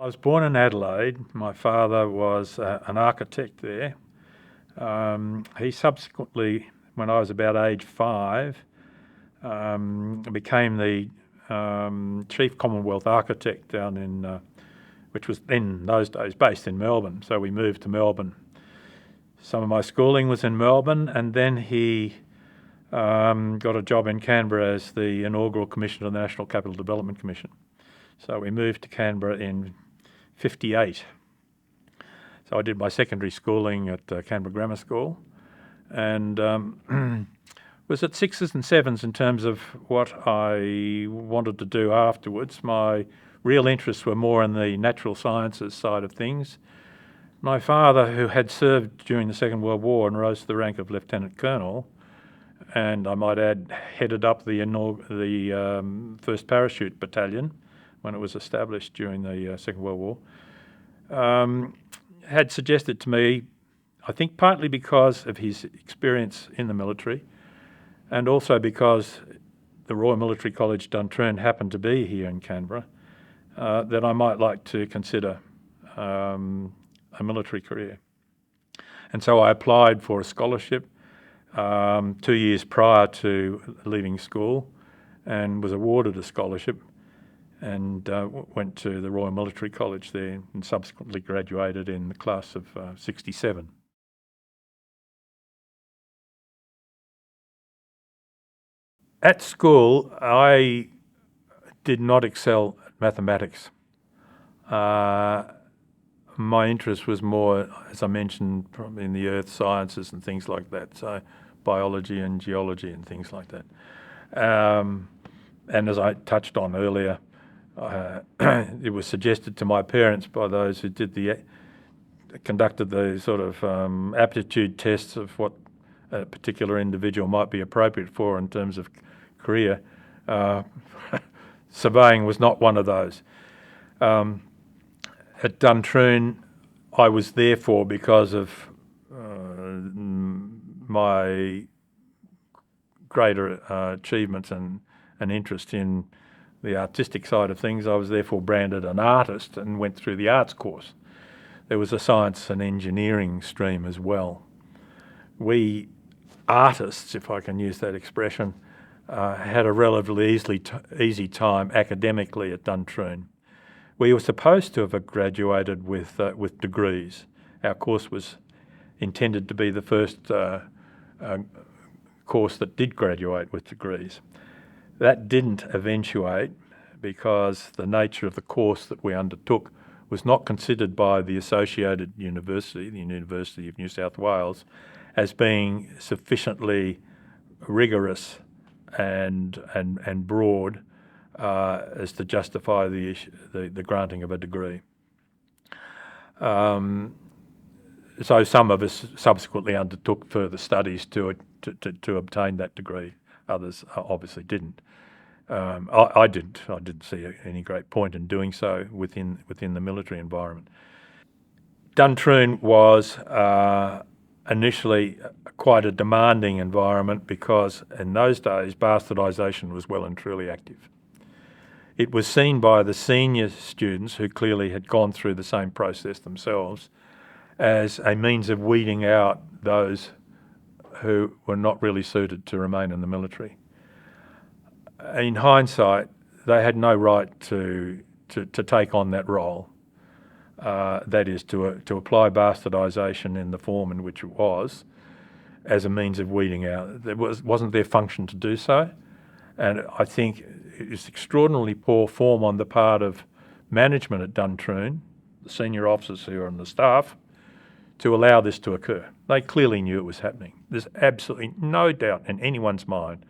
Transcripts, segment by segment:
I was born in Adelaide. My father was an architect there. He subsequently, when I was about age 5, became the chief Commonwealth architect down in, which was in those days based in Melbourne. So we moved to Melbourne. Some of my schooling was in Melbourne, and then he got a job in Canberra as the inaugural commissioner of the National Capital Development Commission. So we moved to Canberra in 1958. So I did my secondary schooling at Canberra Grammar School, and was at 6s and 7s in terms of what I wanted to do afterwards. My real interests were more in the natural sciences side of things. My father, who had served during the Second World War and rose to the rank of Lieutenant Colonel, and I might add, headed up the 1st Parachute Battalion when it was established during the Second World War, had suggested to me, I think partly because of his experience in the military, and also because the Royal Military College Duntroon happened to be here in Canberra, that I might like to consider a military career. And so I applied for a scholarship 2 years prior to leaving school, and was awarded a scholarship, and went to the Royal Military College there and subsequently graduated in the class of 67. At school, I did not excel at mathematics. My interest was more, as I mentioned, probably in the earth sciences and things like that, so biology and geology and things like that. And as I touched on earlier, it was suggested to my parents by those who conducted the sort of aptitude tests of what a particular individual might be appropriate for in terms of career. Surveying was not one of those. At Duntroon, I was there for because of my greater achievements and interest in the artistic side of things. I was therefore branded an artist and went through the arts course. There was a science and engineering stream as well. We artists, if I can use that expression, had a relatively easy time academically at Duntroon. We were supposed to have graduated with degrees. Our course was intended to be the first course that did graduate with degrees. That didn't eventuate because the nature of the course that we undertook was not considered by the associated university, the University of New South Wales, as being sufficiently rigorous and broad as to justify the granting of a degree. So some of us subsequently undertook further studies to obtain that degree. Others obviously didn't. I didn't see any great point in doing so within the military environment. Duntroon was initially quite a demanding environment because in those days bastardisation was well and truly active. It was seen by the senior students, who clearly had gone through the same process themselves, as a means of weeding out those who were not really suited to remain in the military. In hindsight, they had no right to take on that role. That is, to apply bastardisation in the form in which it was, as a means of weeding out. It wasn't their function to do so, and I think it's extraordinarily poor form on the part of management at Duntroon, the senior officers who are on the staff, to allow this to occur. They clearly knew it was happening. There's absolutely no doubt in anyone's mind.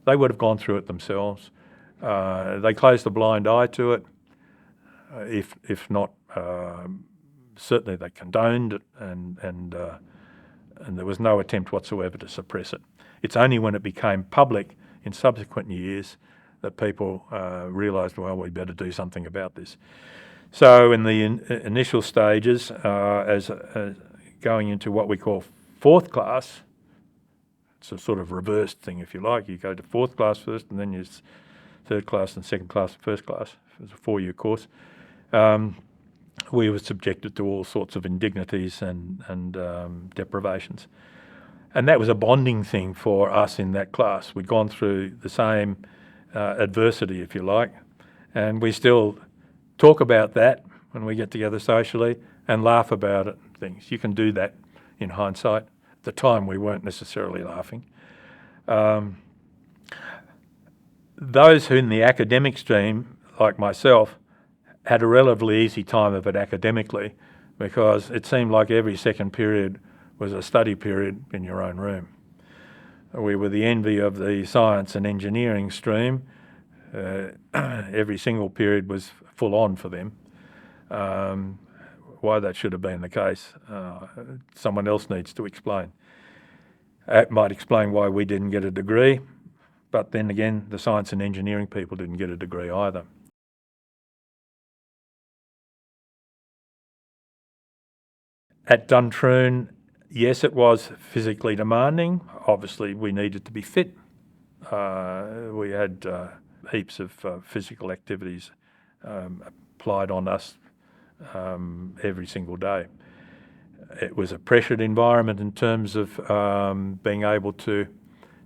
They would have gone through it themselves. They closed a blind eye to it. If not, certainly they condoned it, and there was no attempt whatsoever to suppress it. It's only when it became public in subsequent years that people realised, well, we better do something about this. So in the initial stages, as going into what we call 4th class, it's a sort of reversed thing, if you like. You go to 4th class first, and then you're 3rd class and 2nd class and 1st class. It was a 4-year course. we were subjected to all sorts of indignities and deprivations. And that was a bonding thing for us in that class. We'd gone through the same adversity, if you like, and we still talk about that when we get together socially and laugh about it. Things you can do that in hindsight. At the time, we weren't necessarily laughing. Those who in the academic stream, like myself, had a relatively easy time of it academically, because it seemed like every second period was a study period in your own room. We were the envy of the science and engineering stream. Every single period was full on for them. Why that should have been the case, someone else needs to explain. It might explain why we didn't get a degree, but then again, the science and engineering people didn't get a degree either. At Duntroon, yes, it was physically demanding. Obviously, we needed to be fit. We had heaps of physical activities applied on us every single day. It was a pressured environment in terms of being able to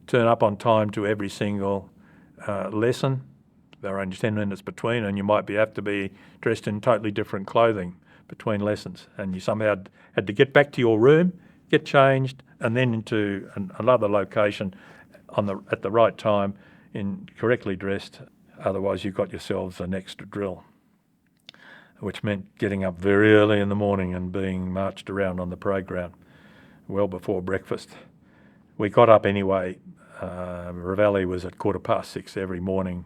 turn up on time to every single lesson. There are only 10 minutes between, and you might have to be dressed in totally different clothing between lessons, and you somehow had to get back to your room, get changed, and then into another location at the right time, correctly dressed. Otherwise, you got yourselves an extra drill, which meant getting up very early in the morning and being marched around on the playground well before breakfast. We got up anyway. Reveille was at 6:15 every morning,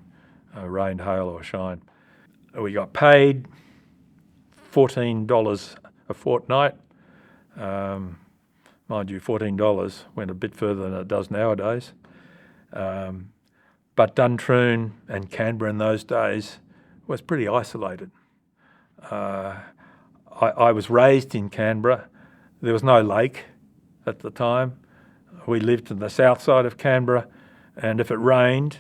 rain, hail or shine. We got paid $14 a fortnight. Mind you, $14 went a bit further than it does nowadays. But Duntroon and Canberra in those days was pretty isolated. I was raised in Canberra. There was no lake at the time. We lived in the south side of Canberra, and if it rained,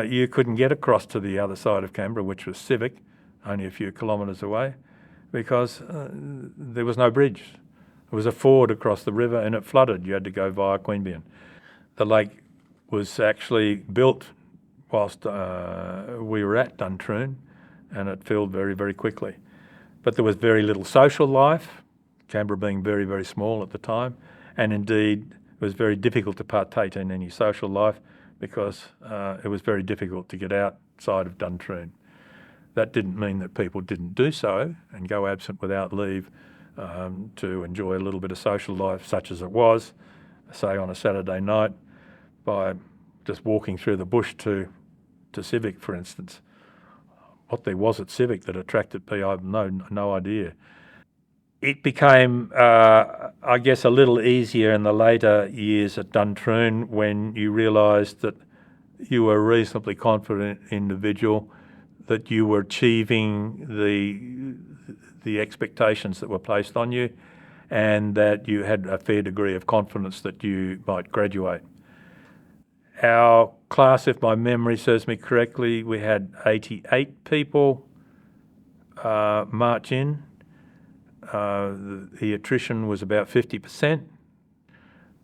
you couldn't get across to the other side of Canberra, which was Civic, only a few kilometres away, because there was no bridge. There was a ford across the river and it flooded. You had to go via Queanbeyan. The lake was actually built whilst we were at Duntroon, and it filled very, very quickly. But there was very little social life, Canberra being very, very small at the time, and indeed it was very difficult to partake in any social life because it was very difficult to get outside of Duntroon. That didn't mean that people didn't do so and go absent without leave to enjoy a little bit of social life, such as it was, say on a Saturday night, by just walking through the bush to Civic, for instance. What there was at Civic that attracted people, I have no idea. It became, I guess, a little easier in the later years at Duntroon when you realised that you were a reasonably confident individual, that you were achieving the expectations that were placed on you, and that you had a fair degree of confidence that you might graduate. Our class, if my memory serves me correctly, we had 88 people march in. The attrition was about 50%.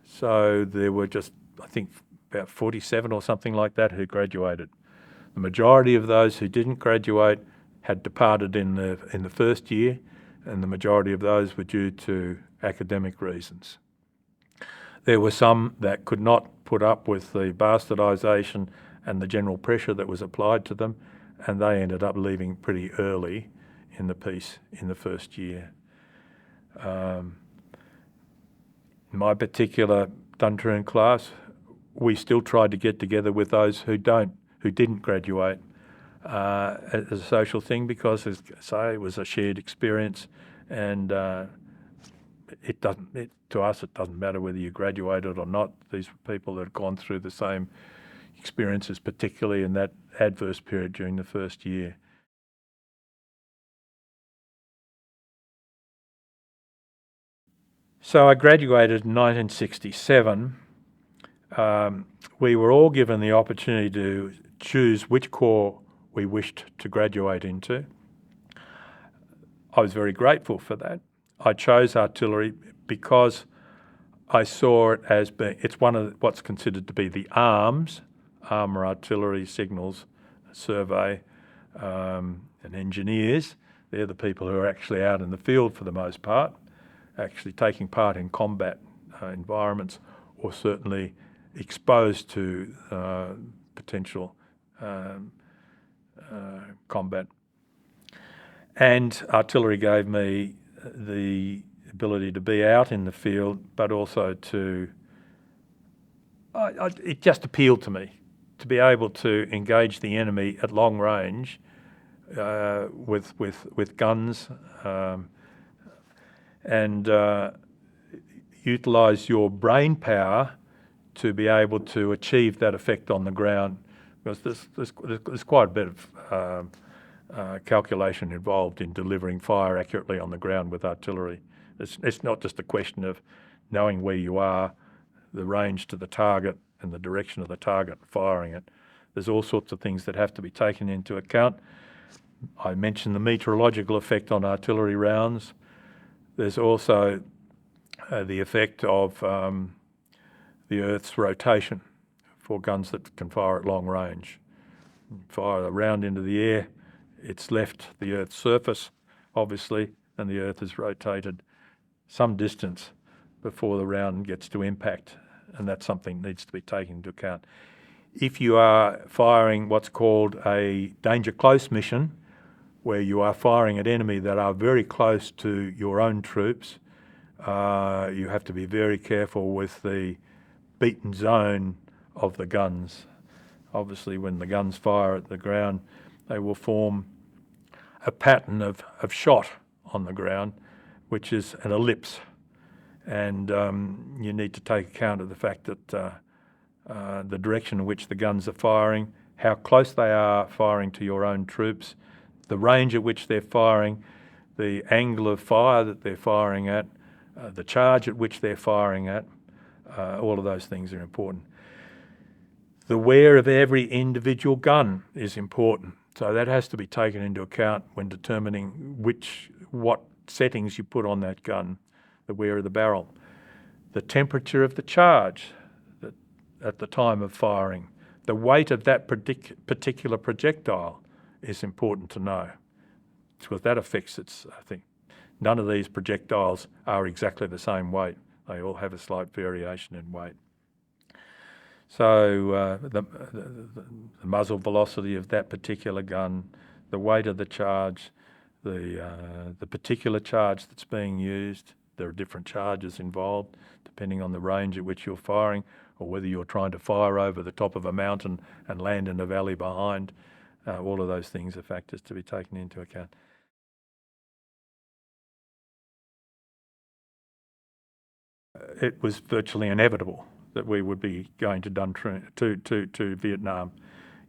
So there were just, I think, about 47 or something like that who graduated. The majority of those who didn't graduate had departed in the first year, and the majority of those were due to academic reasons. There were some that could not put up with the bastardisation and the general pressure that was applied to them, and they ended up leaving pretty early in the piece in the first year. My particular Duntroon class, we still tried to get together with those who didn't graduate as a social thing, because, as I say, it was a shared experience, and to us it doesn't matter whether you graduated or not. These were people that had gone through the same experiences, particularly in that adverse period during the first year. So I graduated in 1967. We were all given the opportunity to choose which corps we wished to graduate into. I was very grateful for that. I chose artillery because I saw it as being, it's one of what's considered to be the arms, armour, artillery, signals, survey, and engineers. They're the people who are actually out in the field for the most part, actually taking part in combat environments, or certainly exposed to potential combat. And artillery gave me the ability to be out in the field, but also it just appealed to me to be able to engage the enemy at long range with guns and utilise your brain power to be able to achieve that effect on the ground, because there's quite a bit of calculation involved in delivering fire accurately on the ground with artillery. It's not just a question of knowing where you are, the range to the target and the direction of the target, firing it. There's all sorts of things that have to be taken into account. I mentioned the meteorological effect on artillery rounds. There's also the effect of the Earth's rotation for guns that can fire at long range. Fire a round into the air, it's left the Earth's surface, obviously, and the Earth is rotated some distance before the round gets to impact, and that's something that needs to be taken into account. If you are firing what's called a danger close mission, where you are firing at enemy that are very close to your own troops, you have to be very careful with the beaten zone of the guns. Obviously, when the guns fire at the ground, they will form a pattern of shot on the ground, which is an ellipse. And you need to take account of the fact that the direction in which the guns are firing, how close they are firing to your own troops, the range at which they're firing, the angle of fire that they're firing at, the charge at which they're firing at, all of those things are important. The wear of every individual gun is important. So that has to be taken into account when determining what settings you put on that gun, the wear of the barrel. The temperature of the charge at the time of firing, the weight of that particular projectile is important to know, because that affects its, I think, none of these projectiles are exactly the same weight. They all have a slight variation in weight. So the muzzle velocity of that particular gun, the weight of the charge, the particular charge that's being used. There are different charges involved depending on the range at which you're firing, or whether you're trying to fire over the top of a mountain and land in a valley behind. All of those things are factors to be taken into account. It was virtually inevitable that we would be going to to Vietnam.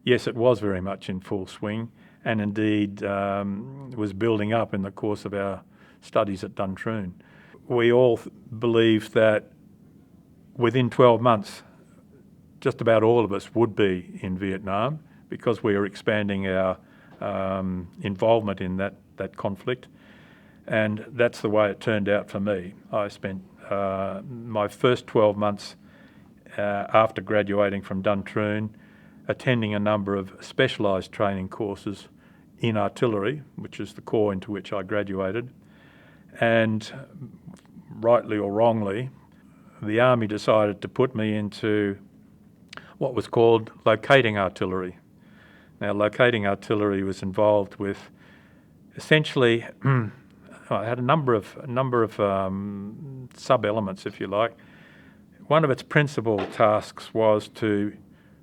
Yes, it was very much in full swing, and indeed was building up in the course of our studies at Duntroon. We all believed that within 12 months, just about all of us would be in Vietnam, because we are expanding our involvement in that conflict. And that's the way it turned out for me. I spent my first 12 months after graduating from Duntroon attending a number of specialised training courses in artillery, which is the corps into which I graduated. And rightly or wrongly, the Army decided to put me into what was called locating artillery. Now, locating artillery was involved with essentially, I had a number of sub-elements, if you like. One of its principal tasks was to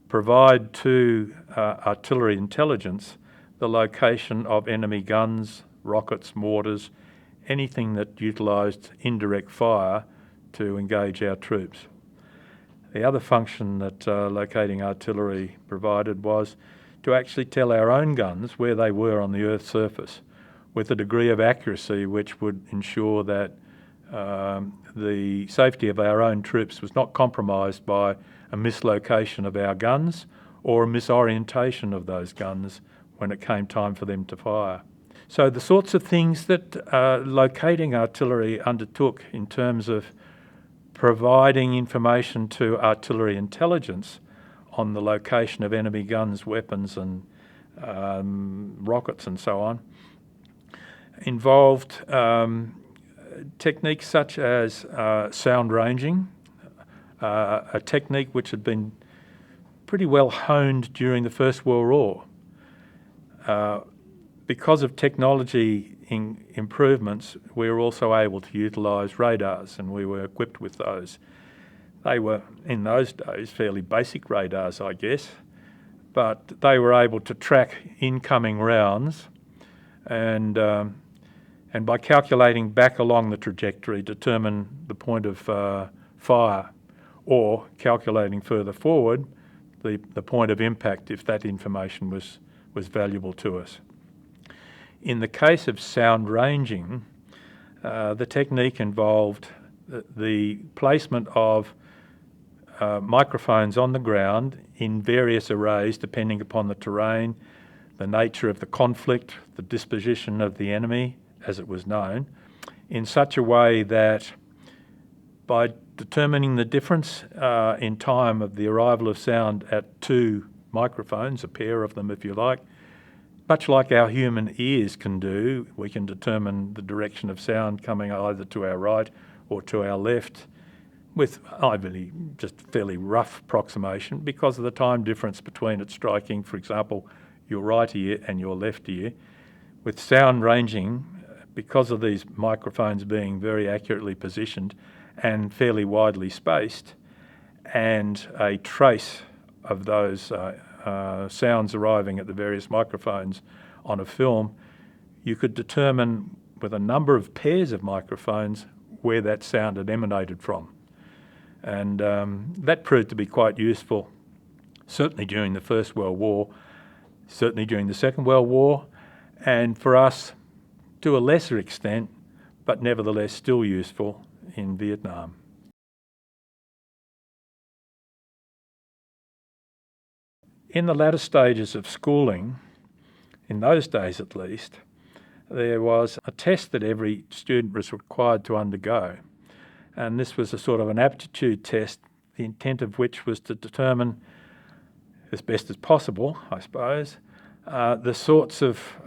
provide to artillery intelligence the location of enemy guns, rockets, mortars, anything that utilised indirect fire to engage our troops. The other function that locating artillery provided was to actually tell our own guns where they were on the Earth's surface with a degree of accuracy which would ensure that the safety of our own troops was not compromised by a mislocation of our guns or a misorientation of those guns when it came time for them to fire. So the sorts of things that locating artillery undertook in terms of providing information to artillery intelligence on the location of enemy guns, weapons and rockets and so on, involved techniques such as sound ranging, a technique which had been pretty well honed during the First World War. Because of technology improvements, we were also able to utilise radars, and we were equipped with those. They were, in those days, fairly basic radars, I guess, but they were able to track incoming rounds and by calculating back along the trajectory, determine the point of fire, or calculating further forward the point of impact if that information was valuable to us. In the case of sound ranging, the technique involved the placement of microphones on the ground in various arrays depending upon the terrain, the nature of the conflict, the disposition of the enemy, as it was known, in such a way that by determining the difference in time of the arrival of sound at two microphones, a pair of them if you like, much like our human ears can do, we can determine the direction of sound coming either to our right or to our left with ideally just fairly rough approximation because of the time difference between it striking, for example, your right ear and your left ear. With sound ranging, because of these microphones being very accurately positioned and fairly widely spaced, and a trace of those sounds arriving at the various microphones on a film, you could determine with a number of pairs of microphones where that sound had emanated from. And that proved to be quite useful, certainly during the First World War, certainly during the Second World War, and for us, to a lesser extent, but nevertheless still useful in Vietnam. In the latter stages of schooling, in those days at least, there was a test that every student was required to undergo. And this was a sort of an aptitude test, the intent of which was to determine, as best as possible, I suppose, the sorts of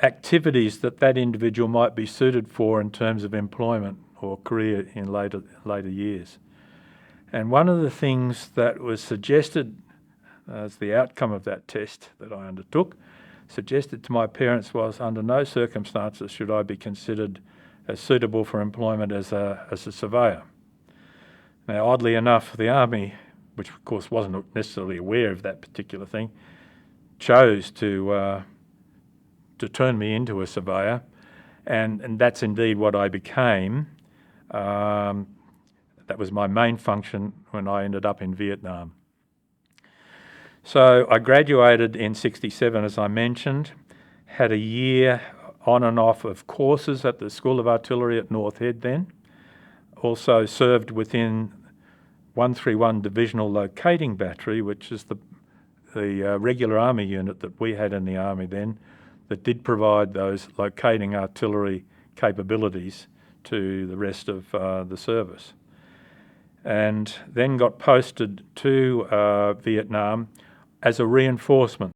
activities that individual might be suited for in terms of employment or career in later years. And one of the things that was suggested as the outcome of that test that I undertook, suggested to my parents was under no circumstances should I be considered as suitable for employment as a surveyor. Now, oddly enough, the Army, which of course wasn't necessarily aware of that particular thing, chose to turn me into a surveyor, and that's indeed what I became. That was my main function when I ended up in Vietnam. So I graduated in '67, as I mentioned, had a year on and off of courses at the School of Artillery at North Head then, also served within 131 Divisional Locating Battery, which is the regular Army unit that we had in the Army then, that did provide those locating artillery capabilities to the rest of the service. And then got posted to Vietnam as a reinforcement.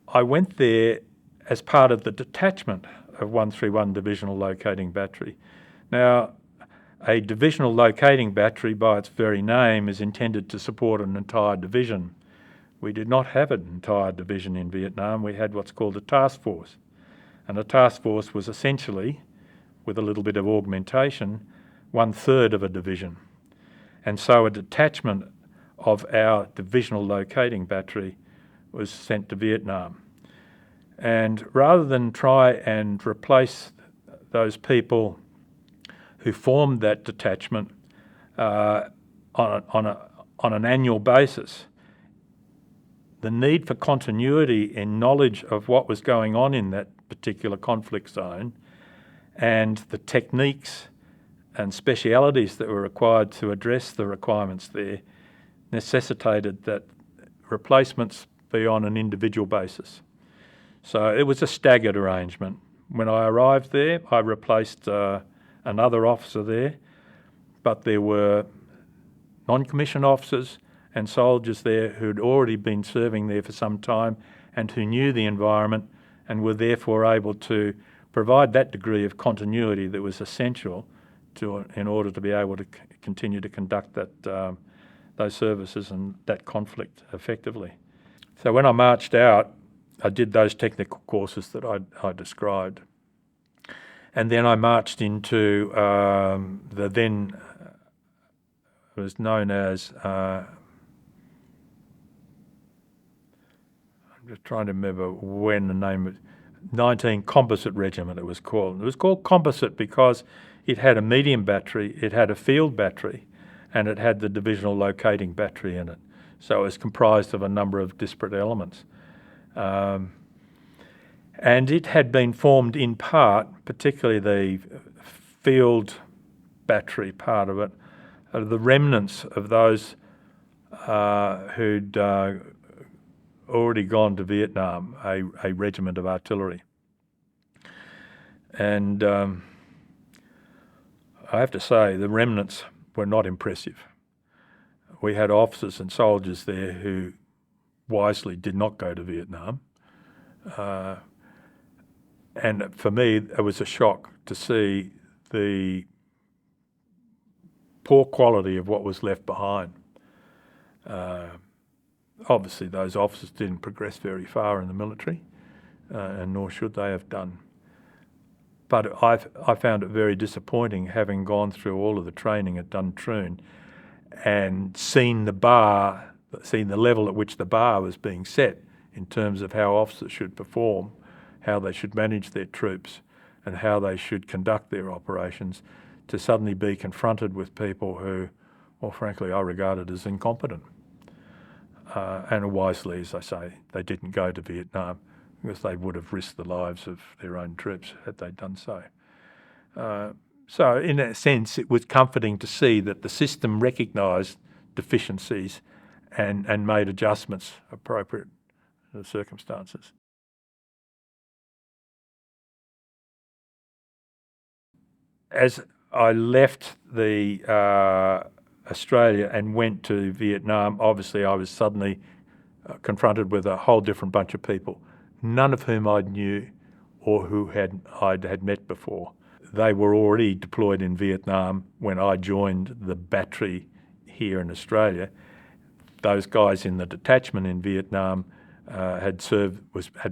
I went there as part of the detachment of 131 Divisional Locating Battery. Now, a divisional locating battery by its very name is intended to support an entire division. We did not have an entire division in Vietnam. We had what's called a task force. And a task force was essentially, with a little bit of augmentation, 1/3 of a division. And so a detachment of our divisional locating battery was sent to Vietnam. And rather than try and replace those people who formed that detachment on an annual basis, the need for continuity in knowledge of what was going on in that particular conflict zone and the techniques and specialities that were required to address the requirements there necessitated that replacements be on an individual basis. So it was a staggered arrangement. When I arrived there, I replaced another officer there, but there were non-commissioned officers and soldiers there who'd already been serving there for some time and who knew the environment and were therefore able to provide that degree of continuity that was essential in order to be able to continue to conduct those services and that conflict effectively. So when I marched out, I did those technical courses that I described. And then I marched into the then, it was known as, I'm just trying to remember when the name was, 19 Composite Regiment it was called. It was called Composite because it had a medium battery, it had a field battery, and it had the divisional locating battery in it. So it was comprised of a number of disparate elements. And it had been formed in part, particularly the field battery part of it, the remnants of those who'd already gone to Vietnam, a regiment of artillery. And I have to say, the remnants were not impressive. We had officers and soldiers there who wisely did not go to Vietnam. And for me, it was a shock to see the poor quality of what was left behind. Obviously, those officers didn't progress very far in the military, and nor should they have done. But I found it very disappointing, having gone through all of the training at Duntroon and seen the level at which the bar was being set in terms of how officers should perform, how they should manage their troops, and how they should conduct their operations, to suddenly be confronted with people who, well, frankly, I regarded as incompetent. And wisely, as I say, they didn't go to Vietnam because they would have risked the lives of their own troops had they done so. So in a sense, it was comforting to see that the system recognised deficiencies and made adjustments appropriate to the circumstances. As I left Australia and went to Vietnam, obviously I was suddenly confronted with a whole different bunch of people, none of whom I knew or who I'd had met before. They were already deployed in Vietnam when I joined the battery here in Australia. Those guys in the detachment in Vietnam had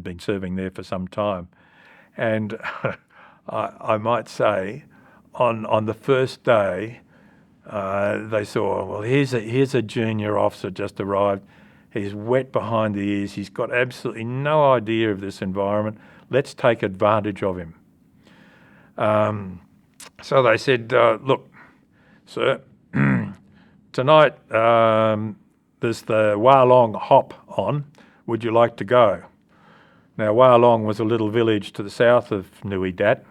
been serving there for some time. And I might say, on the first day, they saw, well, here's a junior officer just arrived. He's wet behind the ears. He's got absolutely no idea of this environment. Let's take advantage of him. So they said, look, sir, tonight there's the Hoa Long Hop on. Would you like to go? Now, Hoa Long was a little village to the south of Nui Dat.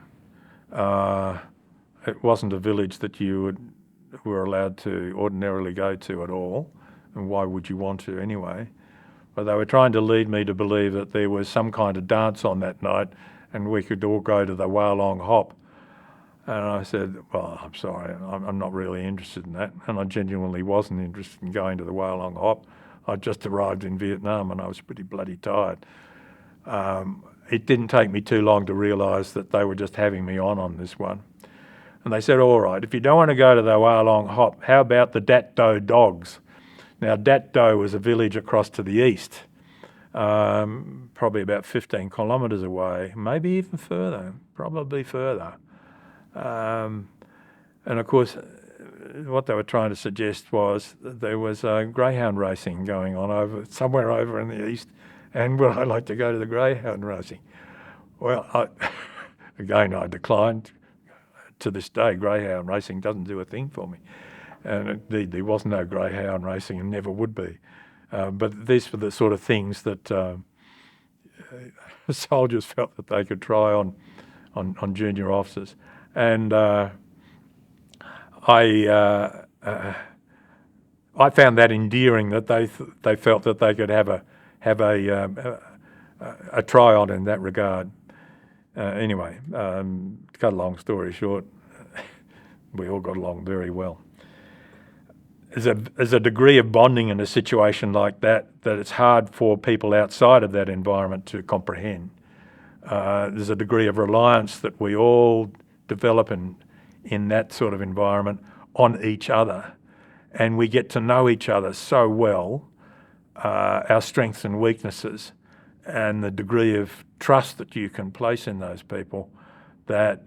It wasn't a village that you were allowed to ordinarily go to at all, and why would you want to anyway? But they were trying to lead me to believe that there was some kind of dance on that night and we could all go to the Hoa Long Hop. And I said, well, I'm sorry, I'm not really interested in that. And I genuinely wasn't interested in going to the Hoa Long Hop. I'd just arrived in Vietnam and I was pretty bloody tired. It didn't take me too long to realise that they were just having me on this one. And they said, all right, if you don't want to go to the Hoa Long Hop, how about the Dat Do Dogs? Now, Dat Do was a village across to the east, probably about 15 kilometres away, maybe even further, probably further. And of course, what they were trying to suggest was that there was greyhound racing going on somewhere over in the east, and would I like to go to the greyhound racing? Well, again, I declined. To this day, greyhound racing doesn't do a thing for me. And indeed, there was no greyhound racing and never would be. But these were the sort of things that soldiers felt that they could try on junior officers. And I found that endearing, that they felt that they could have a try on in that regard. Anyway, to cut a long story short, we all got along very well. There's a degree of bonding in a situation like that it's hard for people outside of that environment to comprehend. There's a degree of reliance that we all develop in that sort of environment on each other, and we get to know each other so well, our strengths and weaknesses, and the degree of trust that you can place in those people that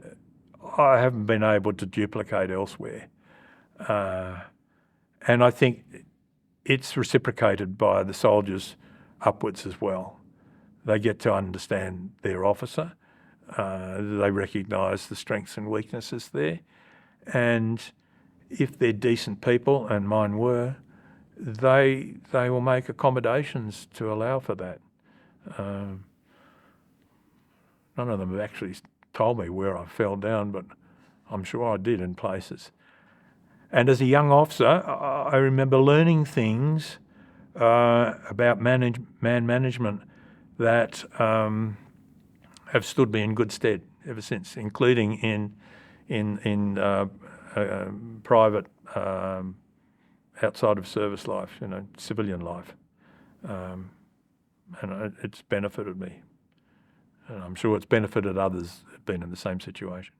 I haven't been able to duplicate elsewhere. And I think it's reciprocated by the soldiers upwards as well. They get to understand their officer. They recognise the strengths and weaknesses there. And if they're decent people, and mine were, they will make accommodations to allow for that. None of them have actually told me where I fell down, but I'm sure I did in places. And as a young officer, I remember learning things about man management that have stood me in good stead ever since, including in private, outside of service life, civilian life. And it's benefited me. And I'm sure it's benefited others who've been in the same situation.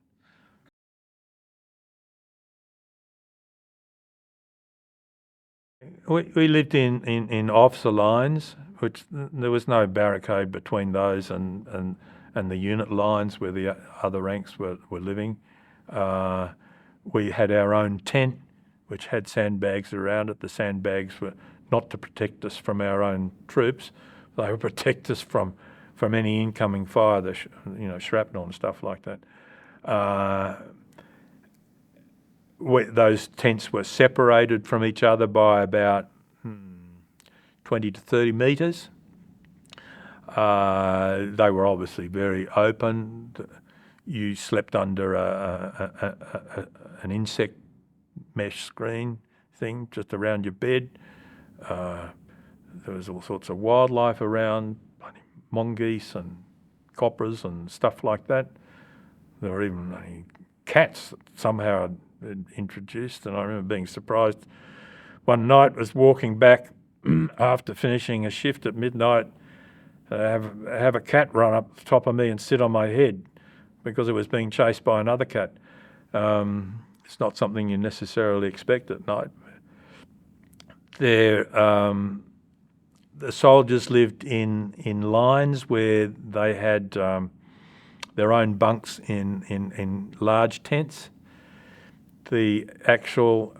We lived in officer lines, which there was no barricade between those and the unit lines where the other ranks were living. We had our own tent, which had sandbags around it. The sandbags were not to protect us from our own troops; they would protect us from any incoming fire, shrapnel and stuff like that. Those tents were separated from each other by about 20 to 30 metres. They were obviously very open. You slept under an insect mesh screen thing just around your bed. There was all sorts of wildlife around, mongoose and copras and stuff like that. There were even cats that somehow introduced, and I remember being surprised. One night was walking back after finishing a shift at midnight, have a cat run up the top of me and sit on my head because it was being chased by another cat. It's not something you necessarily expect at night. The soldiers lived in lines where they had their own bunks in large tents. The actual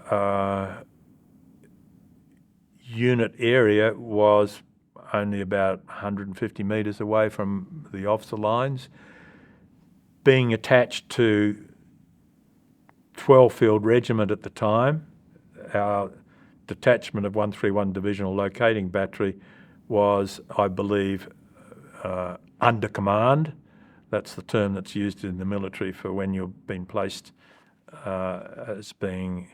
unit area was only about 150 metres away from the officer lines, being attached to 12 Field Regiment at the time. Our detachment of 131 Divisional Locating Battery was, I believe, under command. That's the term that's used in the military for when you've been placed as being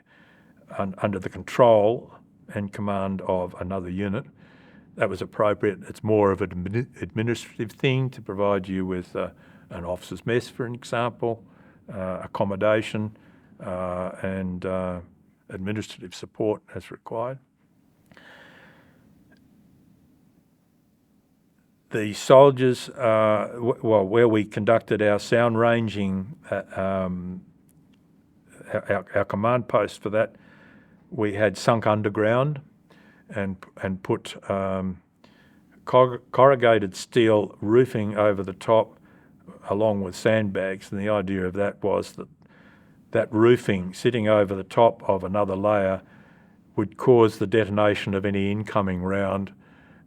under the control and command of another unit. That was appropriate. It's more of an administrative thing to provide you with an officer's mess, for an example, accommodation, and administrative support as required. The soldiers, where we conducted our sound ranging, our command post for that, we had sunk underground and put corrugated steel roofing over the top along with sandbags. And the idea of that was that roofing sitting over the top of another layer would cause the detonation of any incoming round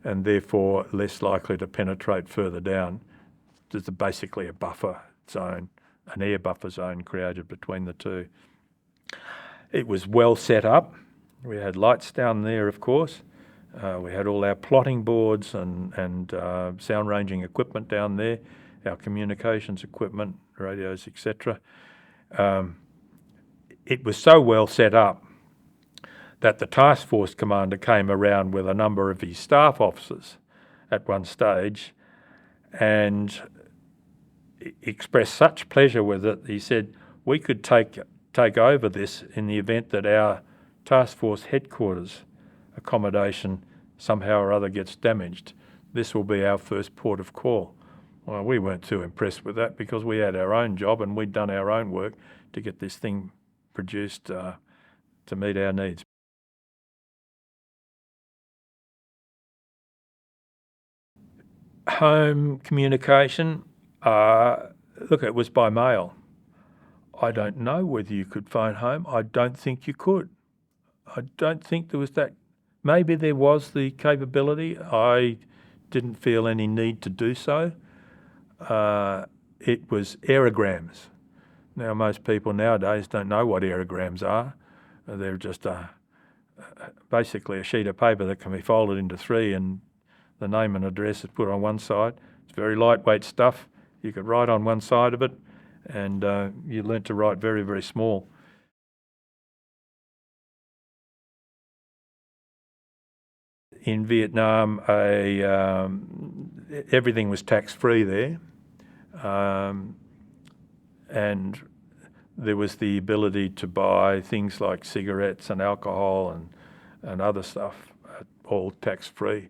and therefore less likely to penetrate further down. There's basically a buffer zone, an air buffer zone created between the two. It was well set up. We had lights down there, of course. We had all our plotting boards and sound ranging equipment down there, our communications equipment, radios, etc. It was so well set up that the task force commander came around with a number of his staff officers at one stage and expressed such pleasure with it. He said, we could take over this in the event that our task force headquarters accommodation somehow or other gets damaged. This will be our first port of call. Well, we weren't too impressed with that because we had our own job and we'd done our own work to get this thing produced to meet our needs. Home communication, look, it was by mail. I don't know whether you could phone home. I don't think you could. I don't think there was that. Maybe there was the capability. I didn't feel any need to do so. It was aerograms. Now, most people nowadays don't know what aerograms are. They're just basically a sheet of paper that can be folded into three and the name and address is put on one side. It's very lightweight stuff. You could write on one side of it and you learnt to write very, very small. In Vietnam, everything was tax-free there. And there was the ability to buy things like cigarettes and alcohol and other stuff, all tax-free.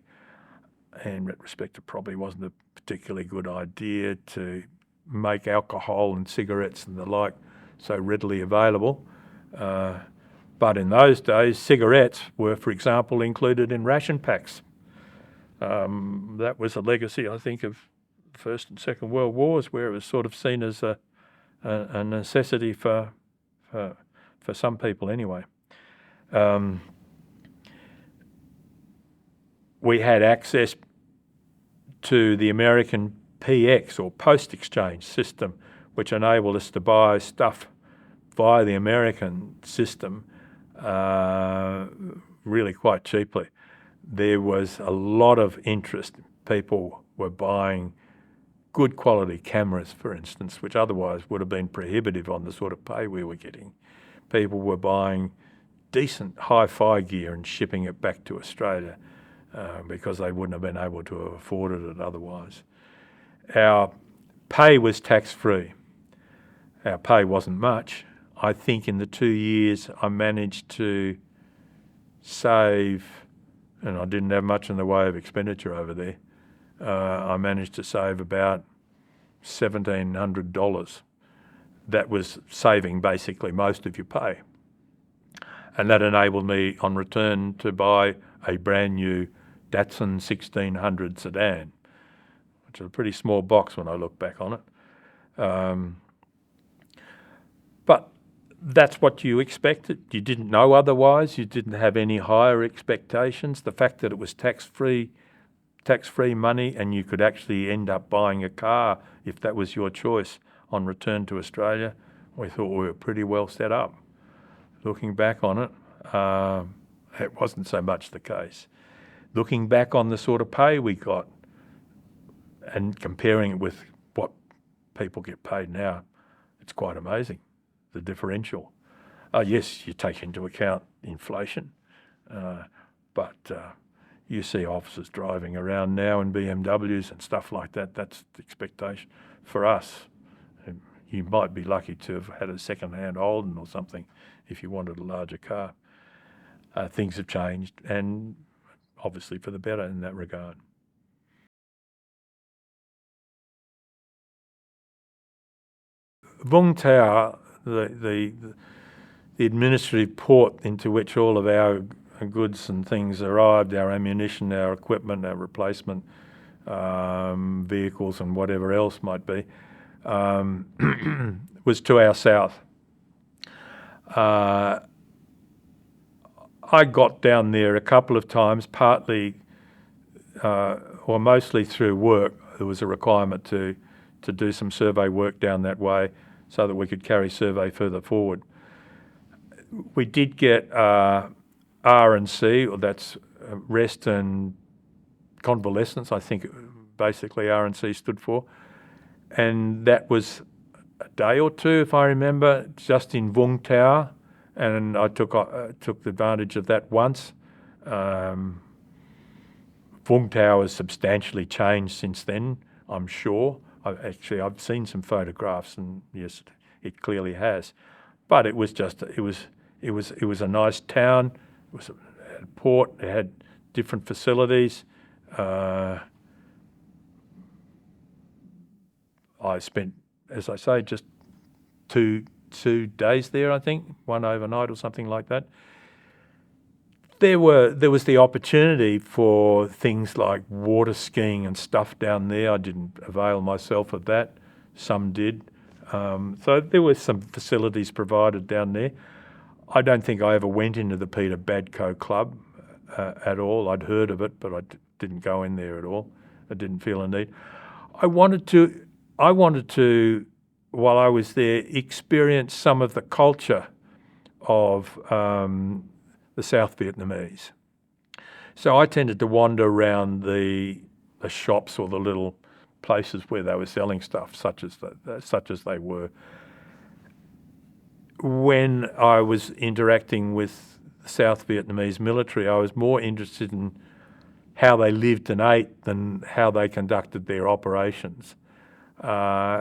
In retrospect, it probably wasn't a particularly good idea to make alcohol and cigarettes and the like so readily available. But in those days, cigarettes were, for example, included in ration packs. That was a legacy, I think, of the First and Second World Wars, where it was sort of seen as a necessity for some people anyway. We had access to the American PX or post exchange system, which enabled us to buy stuff via the American system really quite cheaply. There was a lot of interest. People were buying good quality cameras, for instance, which otherwise would have been prohibitive on the sort of pay we were getting. People were buying decent hi-fi gear and shipping it back to Australia because they wouldn't have been able to have afforded it otherwise. Our pay was tax-free. Our pay wasn't much. I think in the 2 years I managed to save, and I didn't have much in the way of expenditure over there, I managed to save about $1,700. That was saving basically most of your pay. And that enabled me on return to buy a brand new Datsun 1600 sedan, which is a pretty small box when I look back on it. But that's what you expected. You didn't know otherwise. You didn't have any higher expectations. The fact that it was tax-free money and you could actually end up buying a car if that was your choice on return to Australia, we thought we were pretty well set up. Looking back on it, it wasn't so much the case. Looking back on the sort of pay we got and comparing it with what people get paid now, it's quite amazing, the differential. Yes, you take into account inflation, but you see officers driving around now in BMWs and stuff like that. That's the expectation for us. You might be lucky to have had a second-hand Holden or something if you wanted a larger car. Things have changed, and obviously for the better in that regard. Vung Tau, the administrative port into which all of our goods and things arrived, our ammunition, our equipment, our replacement vehicles and whatever else might be, was to our south. I got down there a couple of times, partly or mostly through work. There was a requirement to do some survey work down that way so that we could carry survey further forward. We did get R&C, or that's rest and convalescence, I think basically R&C stood for. And that was a day or two, if I remember, just in Vung Tau. and I took advantage of that once. Fung Tau has substantially changed since then, I'm sure. I've seen some photographs, and yes, it clearly has. But it was a nice town. It was a port. It had different facilities. I spent, as I say, just two days there, I think, one overnight or something like that. There was the opportunity for things like water skiing and stuff down there. I didn't avail myself of that. Some did. So there were some facilities provided down there. I don't think I ever went into the Peter Badco Club at all. I'd heard of it, but I didn't go in there at all. I didn't feel a need. I wanted to, while I was there, experience some of the culture of the South Vietnamese. So I tended to wander around the shops or the little places where they were selling stuff, such as they were. When I was interacting with the South Vietnamese military, I was more interested in how they lived and ate than how they conducted their operations. That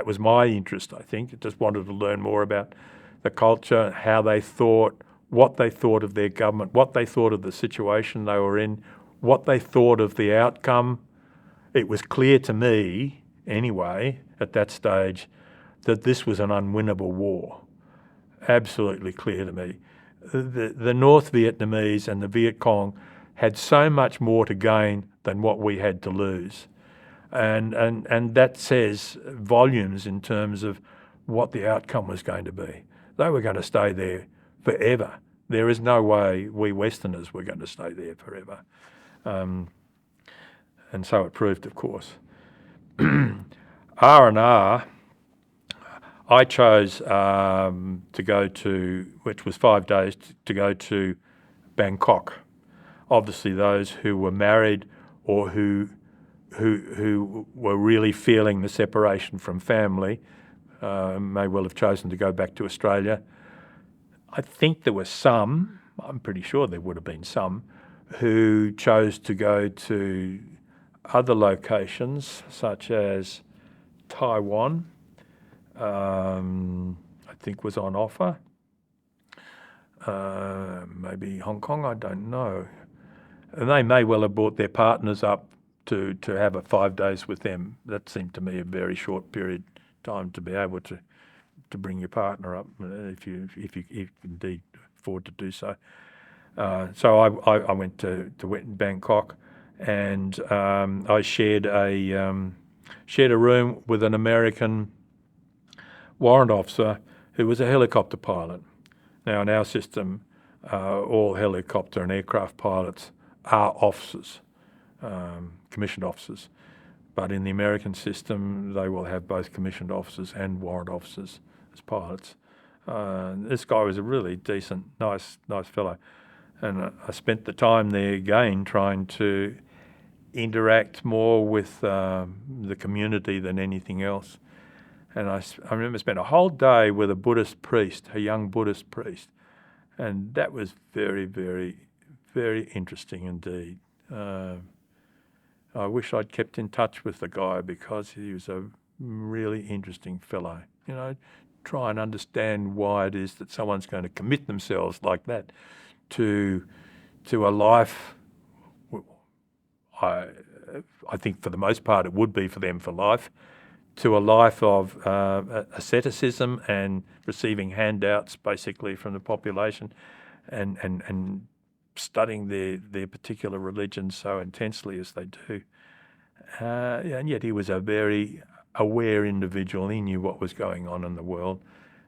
was my interest, I think. I just wanted to learn more about the culture, how they thought, what they thought of their government, what they thought of the situation they were in, what they thought of the outcome. It was clear to me, anyway, at that stage, that this was an unwinnable war. Absolutely clear to me. The North Vietnamese and the Viet Cong had so much more to gain than what we had to lose. And that says volumes in terms of what the outcome was going to be. They were going to stay there forever. There is no way we Westerners were going to stay there forever. And so it proved, of course. R&R, I chose to go to, which was 5 days, to go to Bangkok. Obviously those who were married or who were really feeling the separation from family may well have chosen to go back to Australia. I think there were some, I'm pretty sure there would have been some, who chose to go to other locations such as Taiwan, I think was on offer. Maybe Hong Kong, I don't know. And they may well have brought their partners up to have 5 days with them. That seemed to me a very short period of time to be able to bring your partner up if you indeed afford to do so. So I went to Bangkok, and I shared a room with an American warrant officer who was a helicopter pilot. Now in our system, all helicopter and aircraft pilots are officers, commissioned officers. But in the American system, they will have both commissioned officers and warrant officers as pilots. This guy was a really decent, nice fellow. And I spent the time there again trying to interact more with the community than anything else. And I remember spent a whole day with a Buddhist priest, a young Buddhist priest. And that was very, very, very interesting indeed. I wish I'd kept in touch with the guy because he was a really interesting fellow. You know, try and understand why it is that someone's going to commit themselves like that to a life. I think for the most part it would be for them for life, to a life of asceticism and receiving handouts basically from the population, and studying their particular religion so intensely as they do. And yet he was a very aware individual. He knew what was going on in the world,